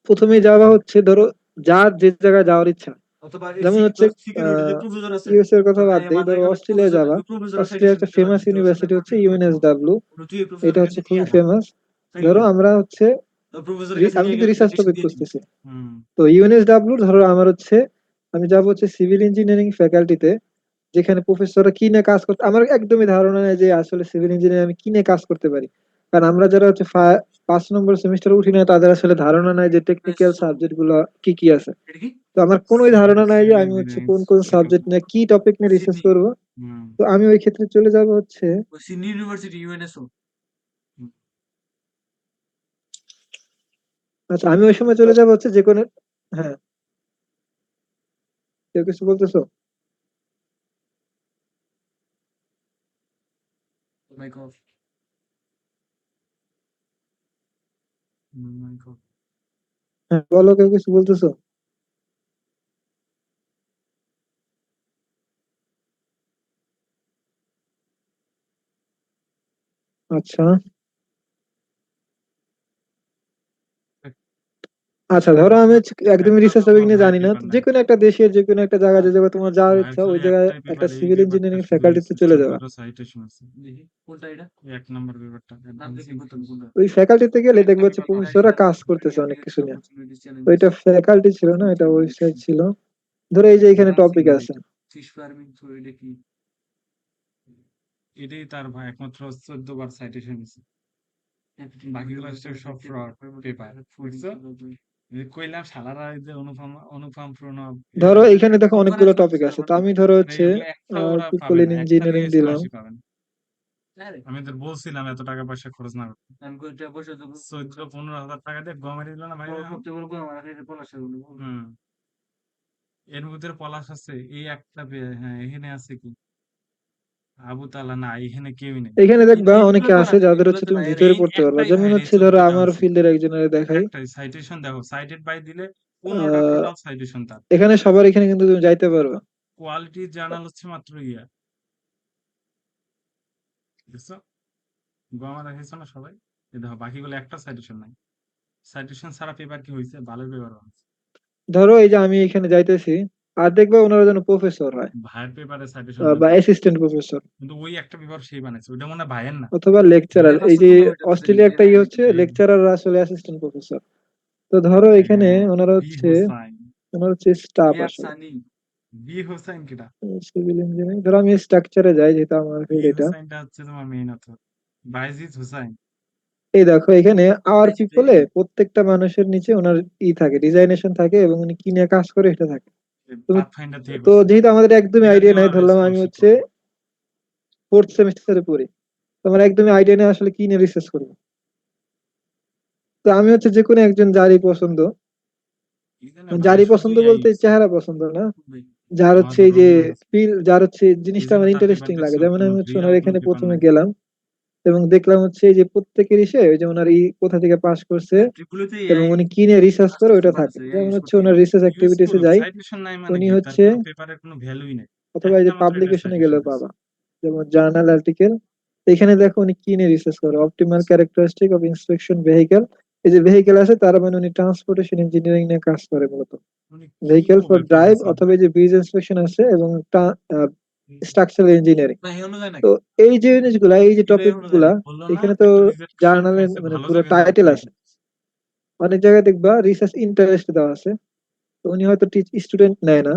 প্রথমে যাওয়া হচ্ছে ধরো যার যে জায়গায় যাওয়ার ইচ্ছা।
অথবা
যেমন হচ্ছে
সিকিউরিটি যে প্রফেসর আছে
ইউএস এর কথা
তোর
বাদ দেই, ধরো
মালদা
অস্ট্রেলিয়া
প্রফেসর
যাবা।
প্রফেসরের
অস্ট্রেলিয়ার
সাইটেশন
একটা
দিতে পারে
ফেমাস
তোর সাথে
ইউনিভার্সিটি হচ্ছে
কন্ট্রিবিউট করতে
ইউএনএসডব্লিউ,
তুই প্রফেসরের
এটা হচ্ছে
কাছে
খুবই
নিয়ে না
ফেমাস। ধরো
সাইকেল
আমরা হচ্ছে
প্রফেসরের কাছে
আমি
নিয়ে
কিন্তু
গেলে
রিসার্চ
সাইটেশন
টপিক
দিয়ে দিবি
করতেছি,
হুম
তো ইউএনএসডব্লিউ ধরো আমার হচ্ছে আমি যাবো হচ্ছে সিভিল ইঞ্জিনিয়ারিং ফ্যাকাল্টিতে, যেখানে প্রফেসররা কি নিয়ে কাজ করতে, আমার একদমই ধারণা নেই যে আসলে সিভিল ইঞ্জিনিয়ারিং আমি কি নিয়ে কাজ করতে পারি। কারণ আমরা যারা হচ্ছে 5 নম্বর সেমিস্টার উঠি না, তাদের আসলে ধারণা নাই যে টেকনিক্যাল সাবজেক্ট গুলো কি কি আছে।
এটা কি
তো আমার কোনোই
সিভিল
ধারণা নাই যে
সিভিল
আমি হচ্ছে
ইঞ্জিনিয়ারিং
কোন কোন সাবজেক্ট নিয়ে কি টপিক নিয়ে রিসার্চ
সিডনি
করব।
হুম
তো আমি ওই ক্ষেত্রে চলে যাব হচ্ছে,
সিডনি ইউনিভার্সিটি ইউএনএসও
আচ্ছা আমি ওই সময় চলে যাব হচ্ছে যে কোনো, হ্যাঁ কেউ কিছু বলতেছো?
মাই গড মাই গড
হ্যাঁ বলো, কেউ কিছু বলতেছো? আচ্ছা, আচ্ছা ধরো আমি হচ্ছে একদমই
একটা
রিসার্চ
তো
টপিক
তোর
নিয়ে
ভাই
জানি না,
পেপার
তো যে
নাই
কোনো একটা দেশের যে কোনো একটা জায়গায় যে জায়গায় তোমার যাওয়ার
ভাইয়ের
ইচ্ছা, ওই
খালি
জায়গায়
একটাই
একটা
পেপার এই
সিভিল
পেপারটা
ইঞ্জিনিয়ারিং
শুধু
ফ্যাকাল্টিতে
হয়েছে
চলে যাওয়া।
14টা সাইটেশন আছে দেখি কোনটা এটা এক নাম্বার পেপারটা নাম দেখি প্রথম কোনটা
ওই ফ্যাকাল্টিতে গেলে
একটা
দেখবে হচ্ছে
পেপার
প্রফেসররা
পড়াইছিলাম
কাজ করতেছে
ক্রিয়েটিভ
অনেক কিছু নিয়ে।
অপরচুনিটিস
তো
চ্যালেঞ্জেস
এটা ফ্যাকাল্টি ছিল না, এটা ওয়েবসাইট ছিল। ধরো এই যে এখানে টপিক
ভার্সিটি
আছে,
ফিশ ফার্মিং তো এটা কি এটাই তার ভাই একমাত্র 14 বার সাইটেশন আছে বাকিগুলো হচ্ছে সব ফ্রড পেপার বুঝছো এই যে কইলাম শালারা এই যে অনুপম অনুপম প্রণব
ধরো
এরা
এখানে দেখো অনেকগুলো
কনফারেন্স
টপিক
করতেছিল
আছে,
আমার
তো
তো
আমি ধরো
মানে
হচ্ছে
এগুলো একটা ওরা পাবে
পিপল ইন
না একটা
ইঞ্জিনিয়ারিং
দিয়ে
দিলাম।
স্কলারশিপ পাবেন আমি তো বলছিলাম এত টাকা পয়সা খরচ না করতে আমি কই টাকা পয়সা দেবো 14-15 হাজার টাকা দিয়ে গমের দিল না ভাই সবচেয়ে বড় গম আমার কাছে পলাশ হুম এর ভিতরে পলাশ আছে এই একটা হ্যাঁ এখানে আছে কি আবু তালা না, এখানে কেউই নেই।
এখানে দেখবা
এগুলো
অনেকে আছে
করা
যাদের হচ্ছে
এগুলোতে
তুমি
ভাইয়া
ভিতরে
এই
পড়তে পারবা,
একটাই
যেমন
ভাইয়ের এই
হচ্ছে ধরো
14টা
আমার
হয়েছে,
ফিল্ডের একজনের দেখাই।
একটাই সাইটেশন দেখো, সাইটেড বাই দিলে 15টা
আহ
টোটাল সাইটেশন তার।
এখানে সবার এখানে কিন্তু তুমি যাইতে পারবা।
কোয়ালিটি জার্নাল হচ্ছে মাত্র ইয়া, বুঝছো? গোয়ামা দেখেছো না সবাই? এই দেখো বাকিগুলো একটা সাইটেশন নাই। সাইটেশন ছাড়া পেপার কি হয়েছে? ভালো পেপার হয়েছে।
ধরো এই যে আমি এখানে যাইতেছি, আর দেখবা ওনারা যেন প্রফেসর হয়
ভাইয়ের পেপারে সাইটেশন
বা
দেন,
অ্যাসিস্ট্যান্ট প্রফেসর
কিন্তু ওই একটা পেপার সেই বানাইছে, ওইটা মনে হয় ভাইয়ের না।
অথবা লেকচারার।
পেপার
এই যে
তো ওইটা তো
অস্ট্রেলিয়া একটা
নিজেরা
হচ্ছে
এই
লেকচারার আসলে অ্যাসিস্ট্যান্ট প্রফেসর। তো ধরো এখানে
হ্যাঁ,
ওনারা
বি
হচ্ছে
হোসাইন।
স্টাফ
ইয়ার
আসলে
সানি
বি হোসাইন কেটা?
Civil engineering. ধরো আমি স্ট্রাকচারে যাই, যেহেতু আমার
বি
ফিল্ড এটা।
হোসাইনটা হচ্ছে তোমার মেইন অথর। বাইজিদ হোসাইন।
এই দেখো এখানে আওয়ার
বাইজিদ
পিপলে
ভাইয়া
প্রত্যেকটা মানুষের নিচে ওনার থাকে, ডিজাইনেশন থাকে, এবং উনি কি নিয়ে কাজ করে এটা থাকে। তুমি
পাথফাইন্ডার থেকে
তো
করছে।
যেহেতু আমাদের একদমই
এটা
আইডিয়া
নিয়েও
নাই,
আর
ধরলাম আমি
স্কলারশিপ
হচ্ছে
পাবো।
4th সেমিস্টারে পড়ি, তোমার একদমই আইডিয়া নেই আসলে কি নিয়ে রিসার্চ করবো। তো আমি হচ্ছে যে কোনো একজন যারই পছন্দ,
এখানে
মানে
ভাই
যারই পছন্দ
শুধুই
বলতে
আইস।
চেহারা পছন্দ না,
ভাই
যার হচ্ছে
আমাদের
এই যে
রবিউল আছে।
ফিল, যার হচ্ছে
এই
জিনিসটা
জন্য
আমার
তার পেপার
ইন্টারেস্টিং লাগে।
দেখছো,
যেমন
কোনো
আমি হচ্ছে
রিয়াল
ওনার
কোনো
এখানে
পেপার
প্রথমে
নাই।
গেলাম এবং দেখলাম হচ্ছে এই যে প্রত্যেকের ইসে ওই যে ওনার কোথা থেকে পাস করছে
ট্রিপুলিতে
এবং
এআই
উনি কি নিয়ে রিসার্চ করে
আসতেছে
ওটা থাকে।
বাংলাদেশে এআই
যেমন
ইউজ
হচ্ছে
করতে
ওনার রিসার্চ
ইউজ
অ্যাক্টিভিটিসে
করুক,
যাই,
সাইটেশন নাই মানে
উনি
কি? তার
হচ্ছে
কোনো পেপারের কোনো ভ্যালুই নাই।
অথবা এই
একটা
যে
মাত্র এটা
পাবলিকেশনে
সাইটেশন
গেলে
দিচ্ছে।
পাবা, যেমন জার্নাল আর্টিকেল। এখানে দেখো উনি কি নিয়ে রিসার্চ করে, optimal characteristic of inspection vehicle. এই যে ভেহিকেল আছে তার মানে উনি ট্রান্সপোর্টেশন ইঞ্জিনিয়ারিং নিয়ে কাজ করে মূলত।
মানে কি
ভেহিকেল ফর
কবে
ড্রাইভ,
পড়াইছে?
অথবা এই যে ব্রিজ ইন্সপেকশন আছে, এবং স্ট্রাকচারাল ইঞ্জিনিয়ারিং।
না হেনো যায়
তো
নাকি
এই যে জিনিসগুলা, এই যে
এটা
টপিক
হেনো যায়
গুলা,
নাকি বললো না
এখানে তো
একটা ডিজার্টেশন
জার্নালের
পাইছে
মানে
ভালো
পুরো
জায়গায় যাওয়ার
টাইটেল
ট্রাই
আছে।
করছে।
অনেক জায়গায় দেখবা রিসার্চ ইন্টারেস্ট দেওয়া আছে, তো উনি হয়তো স্টুডেন্ট নেয় না।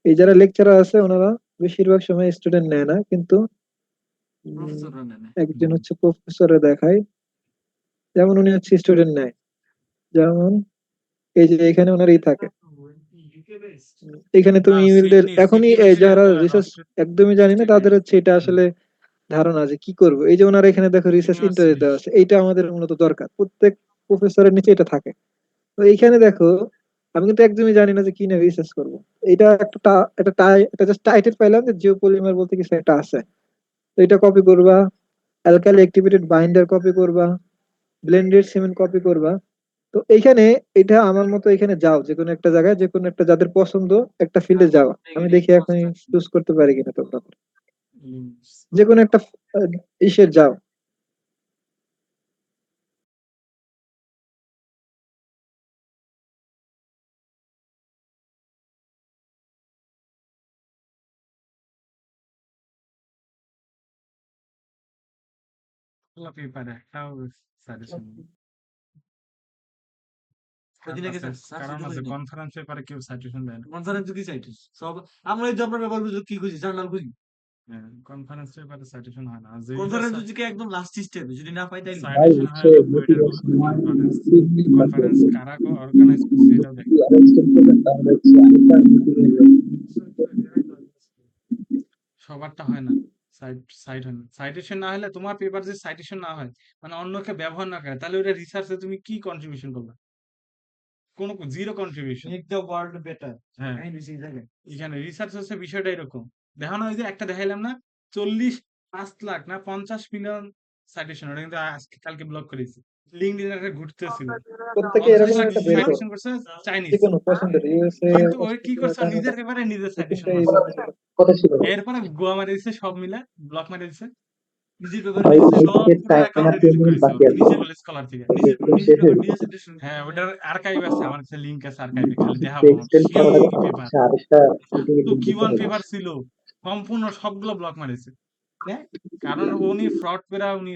এই যারা লেকচারার আছে ওনারা বেশিরভাগ সময় স্টুডেন্ট নেয় না, কিন্তু উম,
প্রফেসররা নেয় না
একজন হচ্ছে প্রফেসরে দেখায়, যেমন উনি হচ্ছে স্টুডেন্ট নেয়। যেমন এই যে এখানে ওনার থাকে, এখানে
না,
তুমি ইমেলদের
সিডনি
এখনই
সিডনি
যারা
বিশ্ববিদ্যালয়ের
রিসার্চ একদমই জানি না তাদের হচ্ছে এটা আসলে ধারণা যে কি করবো। এই যে ওনার এখানে দেখো রিসার্চ ইন্টারেস্ট
ইউনিভার্সিটি।
দেওয়া আছে, এইটা আমাদের মূলত দরকার, প্রত্যেক প্রফেসরের নিচে এটা থাকে। তো এইখানে দেখো আমি কিন্তু একদমই জানি না যে কি নিয়ে রিসার্চ করবো। এটা একটা জাস্ট টাইটেল পাইলাম যে জিওপলিমার বলতে কিছু একটা আছে। তো এটা কপি করবা, অ্যালকাইল অ্যাক্টিভেটেড বাইন্ডার কপি করবা, ব্লেন্ডেড সিমেন্ট কপি করবা। তো এইখানে এটা আমার মতো এখানে যাও, যে কোনো একটা জায়গায়, যে কোনো একটা যাদের পছন্দ একটা ফিল্ডে যাওয়া। আমি দেখি এখন চুজ করতে পারি কিনা তোমরা। যে কোনো একটা আহ, ইসে যাও।
পেপার একটাও সাজেশন নেই।
ওইদিনে গেছে
কারণ আছে
সার্চ
কনফারেন্স পেপারে কেউ সাজেশন দেয় না।
কনফারেন্স কি চাইছিস সব আমরা এই জবের ব্যাপার বুঝি কি খুঁজি জার্নাল খুঁজি
হ্যাঁ, কনফারেন্স পেপারে সাজেশন হয় না, আর যেগুলো
কনফারেন্স বুঝি কি একদম লাস্ট স্টেপে যদি না পাই তাইলে
ভাই
সাজেশন হয়
হচ্ছে
হলো বইটার
মোটিভেশন
কনফারেন্স।
বাকি
কনফারেন্স কারা অর্গানাইজ করছে এটাও দেখে।
অ্যারেঞ্জ করতে হবে তাহলে হচ্ছে আরেকটা মিটিং
সবারটা হয় না। সাইট সাইট হয় না, সাইটেশন না হলে তোমার পেপার যে সাইটেশন না হয়, মানে অন্যকে ব্যবহার না করে, তাহলে ওটা রিসার্চে তুমি কি কন্ট্রিবিউশন করবে? কোনো zero contribution.
Make the world better
হ্যাঁ,
কাহিনী সেই জায়গায়
এখানে রিসার্চ হচ্ছে বিষয়টা এরকম। দেখো না, ওই যে একটা দেখাইলাম না, 45 লাখ না 50 মিলিয়ন সাইটেশন, ওটা কিন্তু আজকে কালকে ব্লক করেছি। লিঙ্কডইন একটা ঘুরতেছিল,
প্রত্যেকে
50
এরকম
লাখ
একটা বের করো,
সাইটেশন করছে
যে
চাইনিজ,
কোনো পছন্দের ইউএসএ,
কিন্তু ওই কি
অস্ট্রেলিয়া,
করছে,
কানাডা,
নিজের পেপারে নিজের
এই
সাইটেশন
তিনটা
মারছে।
এইভাবে বের করো।
কথা ছিল
এরপরে গোয়া মারি দিচ্ছে, সব মিলে ব্লক মারি দিচ্ছে।
নিজের ব্যাপারে
ভাই
নিজে
আজকে
সব পুরো
টাইম
অ্যাকাউন্টে
আছে
ডিলিট করেছে
বাকি আছে
নিজের
স্কলার থেকে।
নিজের নিজের
শেষ
ব্যাপারে
হয়েছে
নিজে সাজেশন
হ্যাঁ, ওটার আর্কাইভ আছে, আমার কাছে লিংক আছে আর্কাইভে, খালি দেখাবো
টেক্সট এন্ড
সেই
করাটা
পেপার।
হচ্ছে আরেকটা মিটিং এ
তো
লিংক
কি
দিতে
ওয়ান
হবে
পেপার ছিল, সম্পূর্ণ সবগুলো ব্লক মারিছে। হ্যাঁ, কারণ উনি ফ্রড করে উনি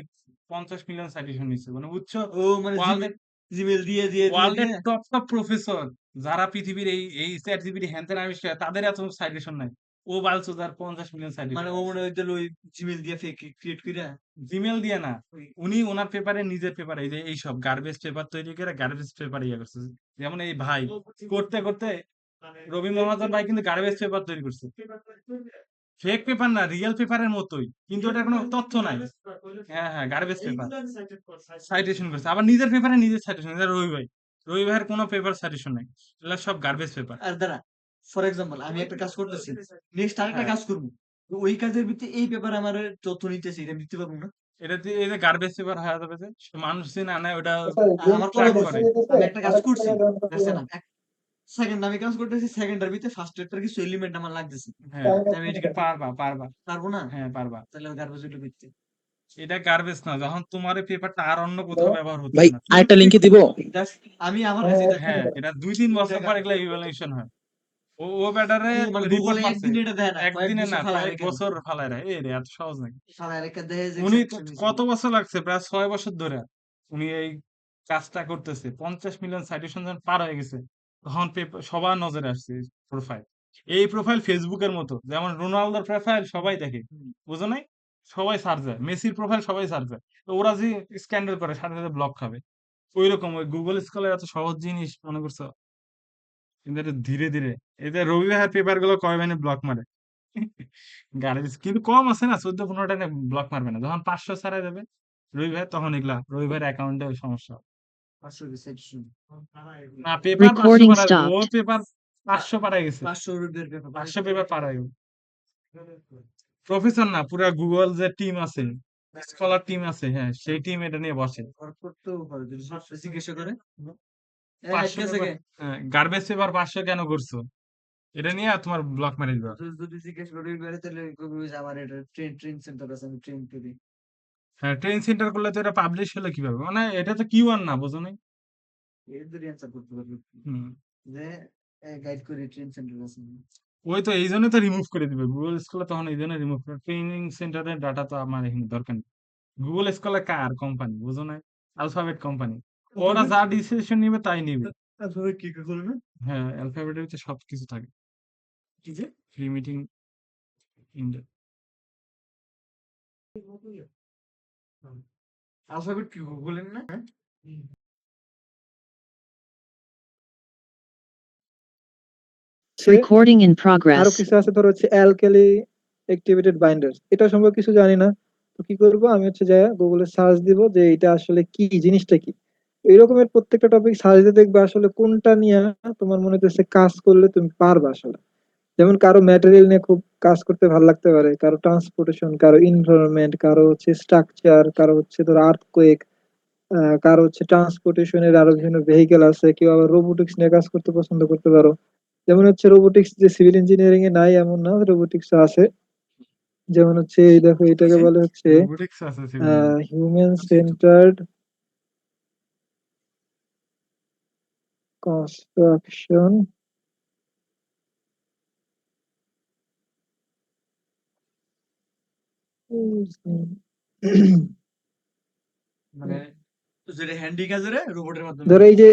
50 মিলিয়ন সাইটেশন নিচ্ছে, মানে বুঝছো?
ও মানে
ওয়ার্ল্ডের
জিমেল দিয়ে দিয়ে দিয়ে
ওয়ার্ল্ডের
দিয়ে
টপ টপ প্রফেসর যারা পৃথিবীর এই এই চ্যাট জিপিটি হ্যান ত্যান আবিষ্কার, তাদের এত সাইটেশন নাই। ও বালছো যার 50 মিলিয়ন
মানে
সাইটেশন।
ও মনে হয় ওই জিমেল দিয়ে ফেক ক্রিয়েট করে
জিমেল দিয়ে না, উনি ওনার পেপারে, নিজের পেপারে, এই যে এইসব গার্বেজ পেপার তৈরি করে গার্বেজ পেপার ইয়ে করছে। যেমন এই ভাই করতে করতে রবি মহাজন ভাই কিন্তু গার্বেজ পেপার তৈরি করছে, ফেক পেপার না, রিয়েল পেপারের মতোই, কিন্তু ওটার কোনো তথ্য নাই। হ্যাঁ হ্যাঁ, গার্বেজ পেপার সাইটেশন করছে, আবার নিজের পেপারে নিজের সাইটেশন। রবি ভাইয়ের কোনো পেপার সাইটেশন নাই, এগুলো সব গার্বেজ পেপার।
আর দাঁড়া ফর এক্সাম্পল আমি একটা কাজ করতেছি, নেক্সট আরেকটা
হ্যাঁ
কাজ করব। তো ওই কাজের ভিত্তি এই পেপার আমার তথ্য নিতেছি, এটা আমি দিতে পারবো না?
এটা দিয়ে এই যে গার্বেজ পেপার হয়ে যাবে যে মানুষ যে না নেয় ওটা
আচ্ছা,
আমার
যেহেতু
ট্র্যাক
কথা
দেখা
করে।
দেখছেন,
যেতেছে
আমি একটা কাজ
আরেকটা
করছি,
জায়গায় ধরেন কপি
দেখছেন
হয়।
এক সেকেন্ড আমি কাজ করতেছি, সেকেন্ডের ভিতরে ফার্স্ট এর কিছু এলিমেন্ট আমার লাগতেছে,
হ্যাঁ
টাইম
আমি
এক্সটেন্ড
এটাকে
করে।
পারবা
পারবো না?
হ্যাঁ পারবা।
তাহলে গার্বেজ হইলো ভিত্তি।
এটা গার্বেজ না, যখন তোমার এই পেপারটা আর অন্য
হ্যালো,
কোথাও ব্যবহার হচ্ছে
ভাই
না, তুমি
আরেকটা
যদি
লিংকে দিব।
জাস্ট আমি আমার
হ্যাঁ
কাছে
এক
দেখেন,
হ্যাঁ
মিনিট।
এটা ২-৩
এটা
বছর পর এগুলা ইভালুয়েশন হয়। ও ব্যাটারে
ও মানে
রিপোর্ট
গুগলে
মারছে।
একদিন এটা দেয় না, কয়েক
একদিনে
বছর
না
ফালায়
কয়েক
রেখে দেয়।
বছর ফালায় রাখে। এ রে এত সহজ নাকি?
ফালায় রেখে দেয় যে
উনি
exception হয়েছে।
কত বছর লাগছে? প্রায় ৬ বছর ধরে উনি এই কাজটা করতেছে। ৫০ মিলিয়ন সাইটেশন যখন পার হয়ে গেছে, তখন সবার নজরে আসছে এই প্রোফাইল। এই প্রোফাইল ফেসবুকের মতো। যেমন রোনালদোর প্রোফাইল সবাই দেখে।
হুম।
বুঝো নাই? সবাই সার্চ দেয়। মেসির প্রোফাইল সবাই সার্চ দেয়। তো ওরা যে স্ক্যান্ডাল করে সাথে, সাথে ব্লক খাবে। ঐরকম ওই গুগল স্কলার এত সহজ জিনিস মনে করছো? কিন্তু এটা ধীরে, ধীরে এই যে রবি ভাইয়ের পেপার গুলো কয় মানে ব্লক মারে। গার্বেজ কিন্তু কম আছে না, ১৪-১৫টা ব্লক মারবে না। যখন ৫০০ ছাড়াই যাবে রবি ভাই, তখন এগুলা রবি ভাইয়ের অ্যাকাউন্টে সমস্যা হবে।
500 exception।
না পেপার ৫০০
Recording
পার ও
stopped.
পেপার ৫০০ পারায় গেছে।
500 রুপির পেপার
৫০০ পেপার পার হয়ে গেছে। প্রফেসর না, পুরা গুগল যে টিম আছে, স্কলার টিম আছে, হ্যাঁ সেই টিম এটা নিয়ে বসে।
ওর করতেও পারে যদি জিজ্ঞাসা করে।
৫০০
আজকে
পেপার
থেকে
গার্বেজ পেপার ৫০০ কেন করছো? এটা নিয়ে তোমার ব্লক মেরে দিবা।
যদি জিজ্ঞেস করি করে তাহলে কবি যে আমার এটা ট্রেন সেন্টার আছে, আমি ট্রেন করি।
হ্যাঁ ট্রেন সেন্টার করলে তো এটা পাবলিশ হলে কিভাবে? মানে এটা তো কিউআর না, বুঝো নাই?
এর যদি অ্যান্সার করতে পারবে
হুম।
যে গাইড করি ট্রেন সেন্টার আছে।
ওই তো এই জন্য তো রিমুভ করে দিবে গুগল স্কলার, তখন এই জন্য রিমুভ করে। ট্রেনিং সেন্টারের ডাটা তো আমার এখানে দরকার নেই। গুগল স্কলার কার কোম্পানি, বুঝো না? Alphabet company. ওরা যা ডিসিশন নিবে তাই নিবে।
তারপরে কি কি করবে?
হ্যাঁ অ্যালফাবেটের ভিতরে সবকিছু থাকে।
কি যে
ফ্রি মিটিং
আলফাবেট কি গুগলের না?
Recording in
আরো
progress.
কিছু আছে, ধরো হচ্ছে অ্যালকালি অ্যাক্টিভেটেড বাইন্ডার, এটা সম্পর্কে কিছু জানি না। তো কি করব, আমি হচ্ছে যে গুগলে সার্চ দিব যে এটা আসলে কি, জিনিসটা কি। এই রকমের প্রত্যেকটা টপিক সার্চ দিয়ে দেখবে আসলে কোনটা নিয়ে তোমার মনে হচ্ছে কাজ করলে তুমি পারবে আসলে। যেমন কারো ম্যাটেরিয়াল নিয়ে খুব কাজ করতে ভালো লাগতে পারে, কারো ট্রান্সপোর্টেশন, কারো এনভায়রনমেন্ট, কারো হচ্ছে স্ট্রাকচার, কারো হচ্ছে ধরো আর্থকোয়েক, কারো হচ্ছে ট্রান্সপোর্টেশনের আরো বিভিন্ন ভেহিকেল আছে, কেউ আবার রোবোটিক্স নিয়ে কাজ করতে পছন্দ করতে পারো। যেমন হচ্ছে রোবোটিক্স যে সিভিল ইঞ্জিনিয়ারিং এ নাই এমন না, রোবোটিক্স আছে। যেমন হচ্ছে এই দেখো, এটাকে
কিসে?
বলে হচ্ছে
রোবোটিক্স আছে civil engineering.
Human centred construction.
মানে যেটা হ্যান্ডি কাজের রোবটের মাধ্যমে
ধরো এই যে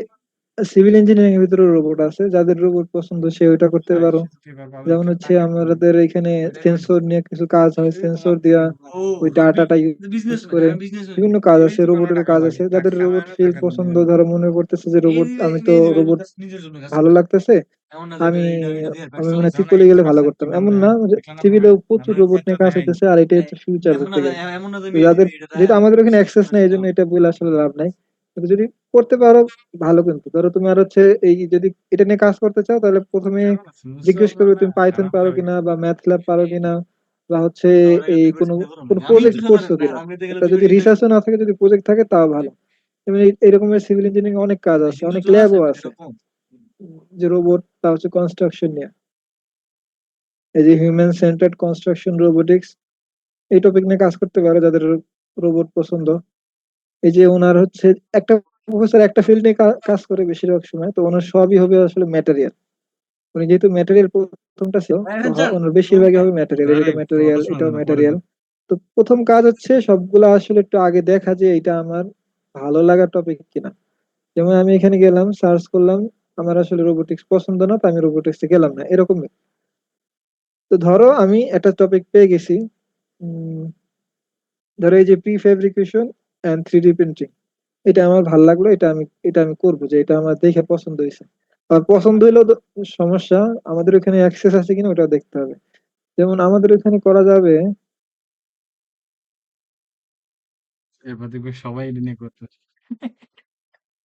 সিভিল ইঞ্জিনিয়ারিং এর ভিতরে রোবট আছে, যাদের রোবট পছন্দ সে ওইটা করতে পারো।
পেপার পাবে
যেমন হচ্ছে আমাদের এখানে সেন্সর নিয়ে কিছু কাজ হয়, সেন্সর দিয়া
ও
ওই ডাটাটা
বিজনেস
ইউজ করে
বিজনেস
বিভিন্ন কাজ আছে, রোবটের কাজ আছে। যাদের রোবট ফিল্ড পছন্দ, ধরো মনে করতেছে যে রোবট, আমি তো রোবট
নিজের জন্য কাজ
ভালো
করে।
লাগতেছে,
এমন না যে
আমি
এটা দিয়ে
আমি
পারছে।
মানে ত্রিপলি গেলে ভালো করতাম, এমন না। সিভিলে প্রচুর রোবট নিয়ে কাজ হইতেছে, আর এটাই হচ্ছে ফিউচার
এমন না
বলতে গেলে।
এমন না যে
তো যাদের,
এটা
যেহেতু আমাদের ওখানে অ্যাক্সেস নাই, এই জন্য এটা বলে আসলে লাভ নাই। কিন্তু যদি করতে পারো ভালো। কিন্তু ধরো তুমি আর হচ্ছে এই যদি এটা নিয়ে কাজ করতে চাও, তাহলে প্রথমে জিজ্ঞেস করবে তুমি পাইথন পারো কিনা, বা ম্যাথল্যাব পারো কিনা, বা হচ্ছে এই কোনো কোনো
আমি তো
প্রজেক্ট করছো কিনা।
আমি তো গেলে
তা যদি রিসার্চও না থাকে, যদি প্রজেক্ট থাকে তাও ভালো। যেমন এরকমের সিভিল ইঞ্জিনিয়ারিং অনেক কাজ আছে, অনেক ল্যাবও আছে, যে রোবট তা হচ্ছে কনস্ট্রাকশন নিয়ে। এই যে হিউম্যান সেন্টার্ড কনস্ট্রাকশন রোবোটিক্স, এই টপিক নিয়ে কাজ করতে পারো যাদের রোবট পছন্দ। এই যে ওনার হচ্ছে একটা প্রফেসর একটা ফিল্ড নিয়ে কাজ করে বেশিরভাগ সময়, তো ওনার সবই হবে আসলে ম্যাটেরিয়াল। উনি যেহেতু ম্যাটেরিয়াল প্রথমটা ছিল, তো ওনার বেশিরভাগই হবে ম্যাটেরিয়াল, এটা ম্যাটেরিয়াল, এটাও ম্যাটেরিয়াল। তো প্রথম কাজ হচ্ছে সবগুলা আসলে একটু আগে দেখা যে এটা আমার ভালো লাগার টপিক কিনা। যেমন আমি এখানে গেলাম, সার্চ করলাম, আমার আসলে রোবোটিক্স পছন্দ না, তো আমি রোবোটিক্সে গেলাম না, এরকমই। তো ধরো আমি একটা টপিক পেয়ে গেছি, উম, ধরো এই যে pre fabrication and 3D printing, এটা আমার ভালো লাগলো, এটা আমি করবো, যে এটা আমার দেখে পছন্দ হয়েছে। আর পছন্দ হইলেও তো সমস্যা, আমাদের ওখানে অ্যাক্সেস আছে কিনা ওটা দেখতে হবে। যেমন আমাদের ওখানে করা যাবে,
এবার দেখবে সবাই এটা নিয়ে করতেছে।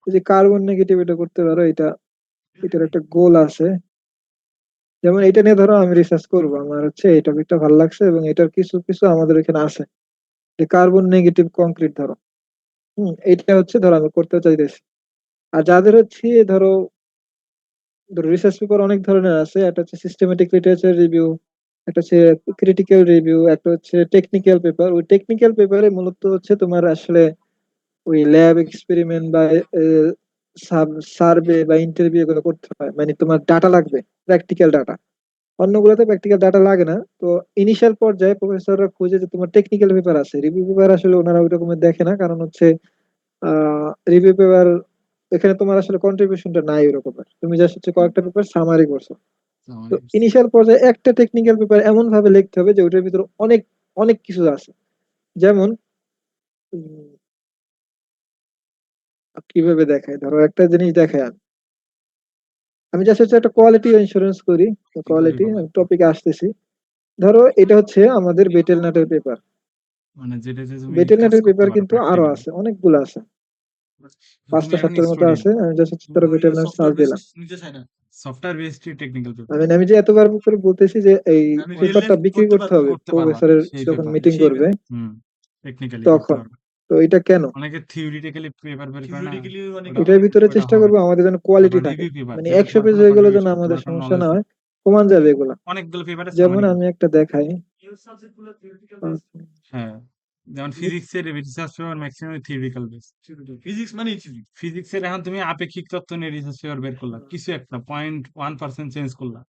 এই যে কার্বন নেগেটিভ, এটা করতে পারো, এটার একটা গোল আছে। যেমন এটা নিয়ে ধরো আমি রিসার্চ করবো, আমার হচ্ছে এই টপিকটা ভালো লাগছে এবং এটার কিছু কিছু আমাদের এখানে আছে, যে কার্বন নেগেটিভ কংক্রিট ধরো। এইটা হচ্ছে ধরো আমি করতে চাইতেছি। আর যাদের হচ্ছে ধরো ধরো রিসার্চ পেপার অনেক ধরনের আছে, একটা হচ্ছে সিস্টেমেটিক লিটারেচার রিভিউ, একটা হচ্ছে ক্রিটিক্যাল রিভিউ, একটা হচ্ছে টেকনিক্যাল পেপার। ওই টেকনিক্যাল পেপারে মূলত হচ্ছে তোমার আসলে ওই ল্যাব এক্সপেরিমেন্ট বা সার্ভে বা ইন্টারভিউ এগুলো করতে হয়, মানে তোমার ডাটা লাগবে, প্র্যাকটিক্যাল ডাটা। অন্যগুলোতে প্র্যাকটিক্যাল ডাটা লাগে না। তো ইনিশিয়াল পর্যায়ে প্রফেসররা খুঁজে যে তোমার টেকনিক্যাল পেপার আছে, রিভিউ পেপার আসলে ওনারা ওই রকমের দেখে না, কারণ হচ্ছে রিভিউ পেপার এখানে তোমার আসলে কন্ট্রিবিউশনটা নাই ওরকম। তুমি জাস্ট হচ্ছে কয়েকটা পেপার সামারি করছো। তো ইনিশিয়াল পর্যায়ে একটা টেকনিক্যাল পেপার এমন ভাবে লিখতে হবে যে ওটার ভিতরে অনেক অনেক কিছু আছে। যেমন উম, কিভাবে দেখায়, ধরো একটা জিনিস দেখায় আমি আমি জাস্ট হচ্ছে একটা কোয়ালিটি ইন্স্যুরেন্স করি, কোয়ালিটি টপিকে আসতেছি। ধরো এটা হচ্ছে আমাদের বেটেল নাটের পেপার।
মানে যেটা যে তুমি
বেটেল
কাজ
নাটের
করতে
পেপার
পারো
কিন্তু আরো
প্র্যাকটিক্যালি।
আছে, অনেকগুলো আছে,
তুমি
পাঁচটা
এখন
সাতটার মতো
স্টুডেন্ট,
আছে। আমি জাস্ট হচ্ছে তারা বেটেল নাট সার্চ দিলাম।
সফটওয়্যার বেসড টেকনিক্যাল পেপার
আমি যে এতবার করে বলতেছি যে এই পেপারটা বিক্রি করতে হবে
করতে পারবা
প্রফেসরের
সেই
যখন
পেপার।
মিটিং করবে
হুম, টেকনিক্যালি করতে
তখন।
পারবা।
তো এটা কেন,
অনেকে থিওরিটিক্যালি পেপার বের করে না,
এটার ভিতরে
ওটা
চেষ্টা
হবে
করবো
না।
আমাদের যেন
তারপর
কোয়ালিটি থাকে,
রিভিউ পেপার,
মানে
যেটা
100
তোমার
পেজ
কোনো
হয়ে গেলে যেন
কন্ট্রিবিউশন,
আমাদের
তোমার কোনো
সমস্যা
নলেজ
না
নেই।
হয়, কমান যাবে এগুলা।
অনেকগুলো পেপারে
যেমন
সামারি
আমি
করো।
একটা দেখাই।
হ্যাঁ, যেমন ফিজিক্সের research paper maximum theoretical base. ফিজিক্সের এখন তুমি আপেক্ষিক তত্ত্ব নিয়ে রিসার্চ পেপার বের করলা, কিছু একটা 0.1% চেঞ্জ করলা,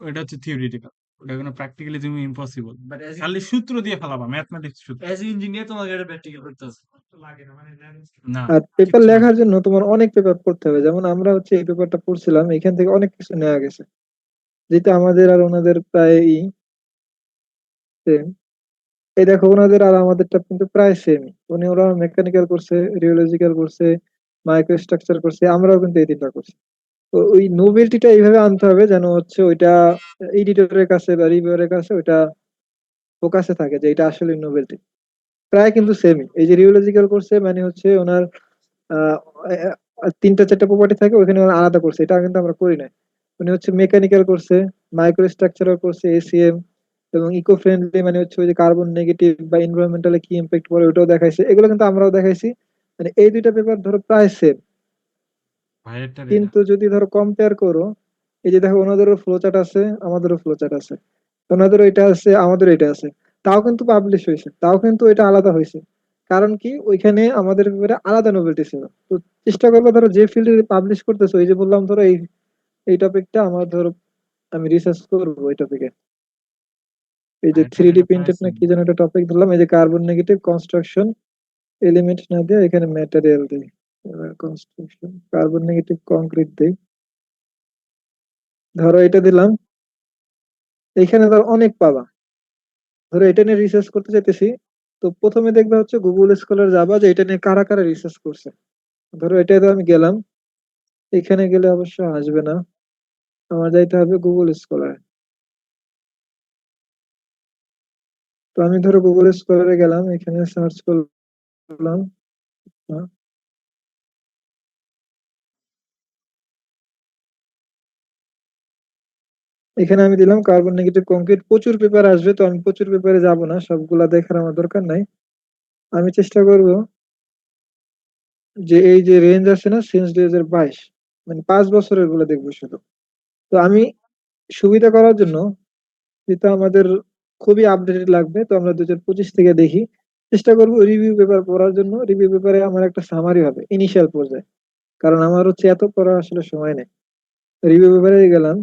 ওটা হচ্ছে থিওরিটিক্যাল। ওটা কোনো প্র্যাকটিক্যালি তুমি ইম্পসিবল, খালি সূত্র দিয়ে ফেলাবা, ম্যাথমেটিক্স সূত্র। না,
আর পেপার
কিচ্ছু না।
লেখার জন্য তোমার অনেক পেপার পড়তে হবে। যেমন আমরা হচ্ছে এই পেপারটা পড়ছিলাম, এখান থেকে অনেক কিছু নেওয়া গেছে, যেটা আমাদের আর ওনাদের প্রায় সেম। এই দেখো ওনাদের আর আমাদেরটা কিন্তু প্রায় সেম। ওরা মেকানিক্যাল করছে, রিওলজিক্যাল করছে, মাইক্রো স্ট্রাকচার করছে, আমরাও কিন্তু এই তিনটা করছি। তো ওই নোবেলটিটা এইভাবে আনতে হবে যেন হচ্ছে ওইটা এডিটরের কাছে বা রিভিউয়ারের কাছে ওইটা ফোকাসে থাকে যে এটা আসলে নোবেলটি। প্রায় কিন্তু সেমই। এই যে রিওলজিক্যাল করছে মানে হচ্ছে ওনার আহ তিনটা চারটা প্রপার্টি থাকে, ওখানে ওরা আলাদা করছে, এটা কিন্তু আমরা করি নাই। উনি হচ্ছে মেকানিক্যাল করছে, মাইক্রো স্ট্রাকচারাল করছে, এসিএম, এবং ইকো ফ্রেন্ডলি মানে হচ্ছে ওই যে কার্বন নেগেটিভ বা এনভায়রনমেন্টালে কি ইম্প্যাক্ট পড়ে ওটাও দেখাইছে, এগুলো কিন্তু আমরাও দেখাইছি। মানে এই দুইটা পেপার ধরো প্রায় সেম।
ভাইয়েরটা এটা
কিন্তু যদি ধরো কম্পেয়ার করো, এই যে দেখো ওনাদেরও ফ্লো চার্ট আছে, আমাদেরও ফ্লো চার্ট আছে, ওনাদেরও এটা আছে, আমাদেরও এটা আছে, তাও কিন্তু পাবলিশ হয়েছে, তাও কিন্তু এটা আলাদা হয়েছে। কারণ কি, ওইখানে আমাদের ব্যাপারে আলাদা নোবেলটি ছিল। তো চেষ্টা করবো ধরো যে ফিল্ডে পাবলিশ করতেছো, এই যে বললাম ধরো এই এই টপিকটা আমার ধরো আমি রিসার্চ করবো এই টপিকে। এই যে
ভাইয়েরটা
থ্রি ডি
এটা প্রায়
প্রিন্টেড না
সেম।
কি যেন একটা টপিক ধরলাম, এই যে কার্বন নেগেটিভ কনস্ট্রাকশন এলিমেন্ট না দিয়ে এখানে ম্যাটেরিয়াল দেই, কনস্ট্রাকশন কার্বন নেগেটিভ কংক্রিট দেই, ধরো এটা দিলাম। এখানে ধরো অনেক পাবা। ধরো এটা নিয়ে রিসার্চ করতে চাইতেছি, তো প্রথমে দেখবে হচ্ছে গুগল স্কলার যাবা যে এটা নিয়ে কারা কারা রিসার্চ করছে। ধরো এটাতে আমি গেলাম, এখানে গেলে অবশ্য আসবে না, আমার যাইতে হবে গুগল স্কলার। তো আমি ধরো গুগল স্কলারে গেলাম, এখানে সার্চ করলাম। হ্যাঁ, এখানে আমি দিলাম কার্বন নেগেটিভ কংক্রিট, প্রচুর পেপার আসবে, তো আমি প্রচুর পেপারে যাব না, সবগুলা দেখার আমার দরকার নাই। আমি চেষ্টা করব যে এই যে রেঞ্জ আছে না সিন্স 2022, মানে 5 বছরের গুলো দেখবো শুধু। তো আমি সুবিধা করার জন্য, যেটা আমাদের খুবই আপডেটেড লাগবে, তো আমরা 2025 থেকে দেখি। চেষ্টা করবো রিভিউ পেপার পড়ার জন্য। রিভিউ পেপারে আমার একটা সামারি হবে ইনিশিয়াল পর্যায়ে, কারণ আমার হচ্ছে এত পড়ার আসলে সময় নেই। রিভিউ পেপারে গেলাম,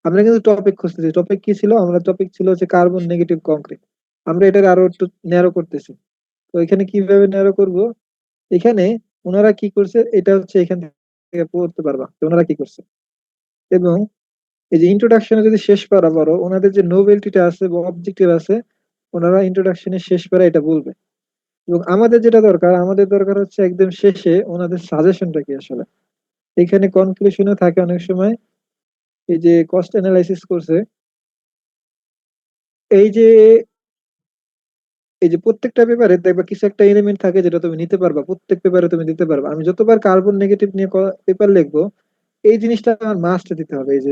আমরা কিন্তু টপিক খুঁজতেছি। টপিক কি ছিল, আমরা টপিক ছিল হচ্ছে কার্বন নেগেটিভ কংক্রিট। আমরা এটার আরো একটু ন্যারো করতেছি। তো এখানে কিভাবে ন্যারো করব, এখানে ওনারা কি করছে এটা হচ্ছে এখান থেকে পড়তে পারবা যে ওনারা কি করছে। এবং এই যে ইন্ট্রোডাকশনে যদি শেষ পারা বড়, ওনাদের যে নোবেলটিটা আছে বা অবজেক্টিভ আছে, ওনারা ইন্ট্রোডাকশনে শেষ পারা এটা বলবে। এবং আমাদের যেটা দরকার, আমাদের দরকার হচ্ছে একদম শেষে ওনাদের সাজেশনটা কি আসলে। এখানে কনক্লুশনে থাকে অনেক সময় এই যে কস্ট অ্যানালাইসিস করছে, এই যে এই যে প্রত্যেকটা পেপারে দেখবা কিছু একটা এলিমেন্ট থাকে যেটা তুমি নিতে পারবা, প্রত্যেক পেপারে তুমি দিতে পারবা। আমি যতবার কার্বন নেগেটিভ নিয়ে পেপার লিখবো, এই জিনিসটা আমার মাস্ট দিতে হবে। এই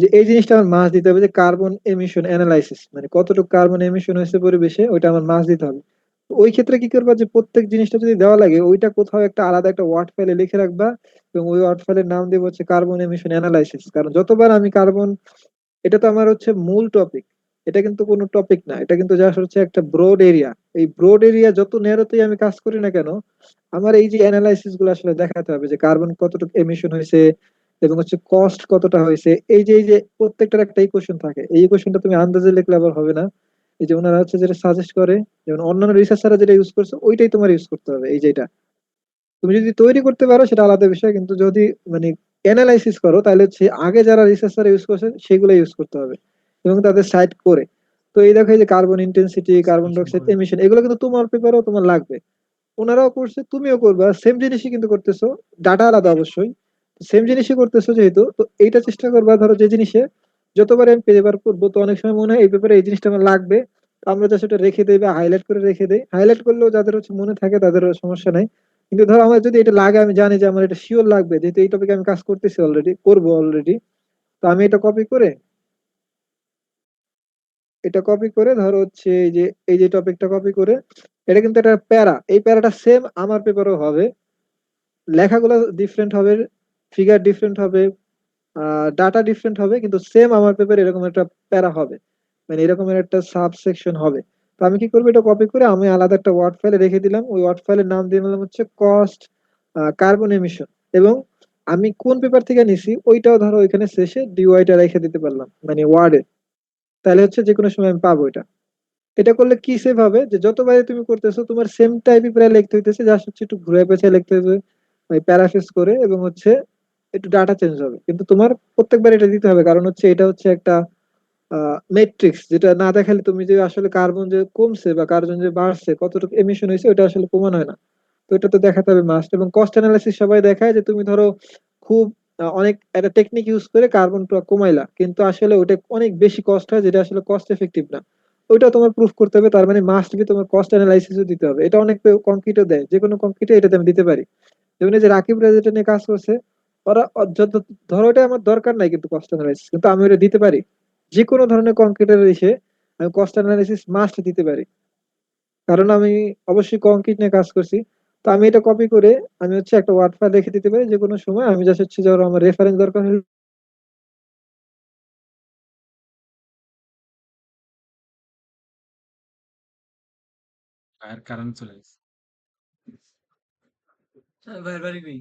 যে এই জিনিসটা আমার মাস দিতে হবে, যে কার্বন এমিশন অ্যানালাইসিস, মানে কতটুকু কার্বন এমিশন হয়েছে পরিবেশে, ওইটা আমার মাস দিতে হবে। তো ওই ক্ষেত্রে কি করবা, যে প্রত্যেক জিনিসটা যদি দেওয়া লাগে ওইটা কোথাও একটা আলাদা একটা ওয়ার্ড ফাইলে লিখে রাখবা, এবং ওই ওয়ার্ড ফাইলের নাম দেবো হচ্ছে কার্বন এমিশন অ্যানালাইসিস। কারণ যতবার আমি কার্বন, এটা তো আমার হচ্ছে মূল টপিক, এটা কিন্তু কোনো টপিক না, এটা কিন্তু জাস্ট হচ্ছে একটা ব্রড এরিয়া। এই ব্রড এরিয়া যত ন্যারোতেই আমি কাজ করি না কেন, আমার এই যে অ্যানালাইসিস গুলো আসলে দেখাতে হবে, যে কার্বন কতটুকু এমিশন হয়েছে এবং হচ্ছে কস্ট কতটা হয়েছে। এই যে প্রত্যেকটার একটা ইকুয়েশন থাকে, এই ইকুয়েশনটা তুমি আন্দাজে লিখলে আবার হবে না। এই যে ওনারা হচ্ছে যেটা সাজেস্ট করে, যেমন অন্যান্য রিসার্চাররা যেটা ইউজ করছে ওইটাই তোমার ইউজ করতে হবে। এই যেটা তুমি যদি তৈরি করতে পারো সেটা আলাদা বিষয়, কিন্তু যদি মানে অ্যানালাইসিস করো তাহলে হচ্ছে আগে যারা রিসার্চার ইউজ করছে সেগুলো ইউজ করতে হবে এবং তাদের সাইট করে। তো এই দেখো, এই যে কার্বন ইন্টেন্সিটি, কার্বন
বিশ্লেষণ
ডাইঅক্সাইড
করে।
এমিশন, এগুলো কিন্তু তোমার পেপারও তোমার লাগবে, ওনারাও করছে তুমিও করবা, সেম জিনিসই কিন্তু করতেছো, ডাটা আলাদা অবশ্যই, সেম জিনিসই করতেছো যেহেতু। তো এইটা চেষ্টা করবা, ধরো যে জিনিসে যতবার আমি পেপার করবো, তো অনেক সময় মনে হয় এই পেপারে এই জিনিসটা আমার লাগবে, তো আমরা জাস্ট ওটা রেখে দেই বা হাইলাইট করে রেখে দেই। হাইলাইট করলেও যাদের হচ্ছে মনে থাকে তাদের সমস্যা নাই, কিন্তু ধরো আমার যদি এটা লাগে, আমি জানি যে আমার এটা শিওর লাগবে, যেহেতু এই টপিকে আমি কাজ করতেছি অলরেডি, করবো অলরেডি, তো আমি এটা কপি করে ধরো হচ্ছে এই যে টপিকটা কপি করে, এটা কিন্তু একটা প্যারা, এই প্যারাটা সেম আমার পেপারও হবে, লেখাগুলো ডিফারেন্ট হবে, ফিগার ডিফারেন্ট হবে, ডাটা ডিফারেন্ট হবে, কিন্তু সেম আমার পেপারে এরকম একটা প্যারা হবে, মানে এরকমের একটা সাব সেকশন হবে। তো আমি কি করবো, এটা কপি করে আমি আলাদা একটা ওয়ার্ড ফাইলে রেখে দিলাম, ওই ওয়ার্ড ফাইলের নাম দিয়ে দিলাম হচ্ছে কস্ট কার্বন এমিশন, এবং আমি কোন পেপার থেকে নিছি ওইটাও ধরো ওইখানে শেষে ডিওয়াইটা রেখে দিতে পারলাম, মানে ওয়ার্ডে। তাহলে হচ্ছে যে কোনো সময় আমি পাবো এটা। এটা করলে কি সেভ হবে, যে যতবারই তুমি করতেছো তোমার সেম টাইপই প্রায় লিখতে হইতেছে, জাস্ট হচ্ছে একটু ঘুরে পেঁচে লিখতে হবে, ওই প্যারাফ্রেজ করে, এবং হচ্ছে একটু ডাটা চেঞ্জ হবে, কিন্তু তোমার প্রত্যেকবার এটা দিতে হবে, কারণ হচ্ছে এটা হচ্ছে একটা মেট্রিক্স, যেটা না দেখালে তুমি যে আসলে কার্বন যে কমছে বা কার্বন যে বাড়ছে, কতটুকু এমিশন হয়েছে, ওটা আসলে প্রমাণ হয় না। তো এটা তো দেখাতে হবে মাস্ট। এবং কস্ট অ্যানালাইসিস সবাই দেখায় যে তুমি ধরো খুব অনেক একটা টেকনিক ইউজ করে কার্বন কমাইলা, কিন্তু আসলে ওটা অনেক বেশি কস্ট হয়, যেটা আসলে কস্ট এফেক্টিভ না, ওইটা তোমার প্রুফ করতে হবে। তার মানে মাস্ট বি তোমার কস্ট অ্যানালাইসিসও দিতে হবে। এটা অনেক কংক্রিটও দেয়, যে কোনো কংক্রিটে এটাতে আমি দিতে পারি। যেমন এই যে রাকিবরা যেটা নিয়ে কাজ করছে, ওরা ধরো এটা আমার দরকার নাই কিন্তু কস্ট অ্যানালাইসিস, কিন্তু আমি ওটা দিতে পারি। যে কোনো ধরনের কংক্রিটের এসে আমি কস্ট অ্যানালাইসিস মাস্ট দিতে পারি, কারণ আমি অবশ্যই কংক্রিট নিয়ে কাজ করছি। তো আমি এটা কপি করে আমি হচ্ছে একটা ওয়ার্ড ফাইল রেখে দিতে পারি, যে কোনো সময় আমি জাস্ট হচ্ছে ধরো আমার রেফারেন্স দরকার হলে
আর কারণ চলে গেছে।
ভাইয়ের বাড়ি কই?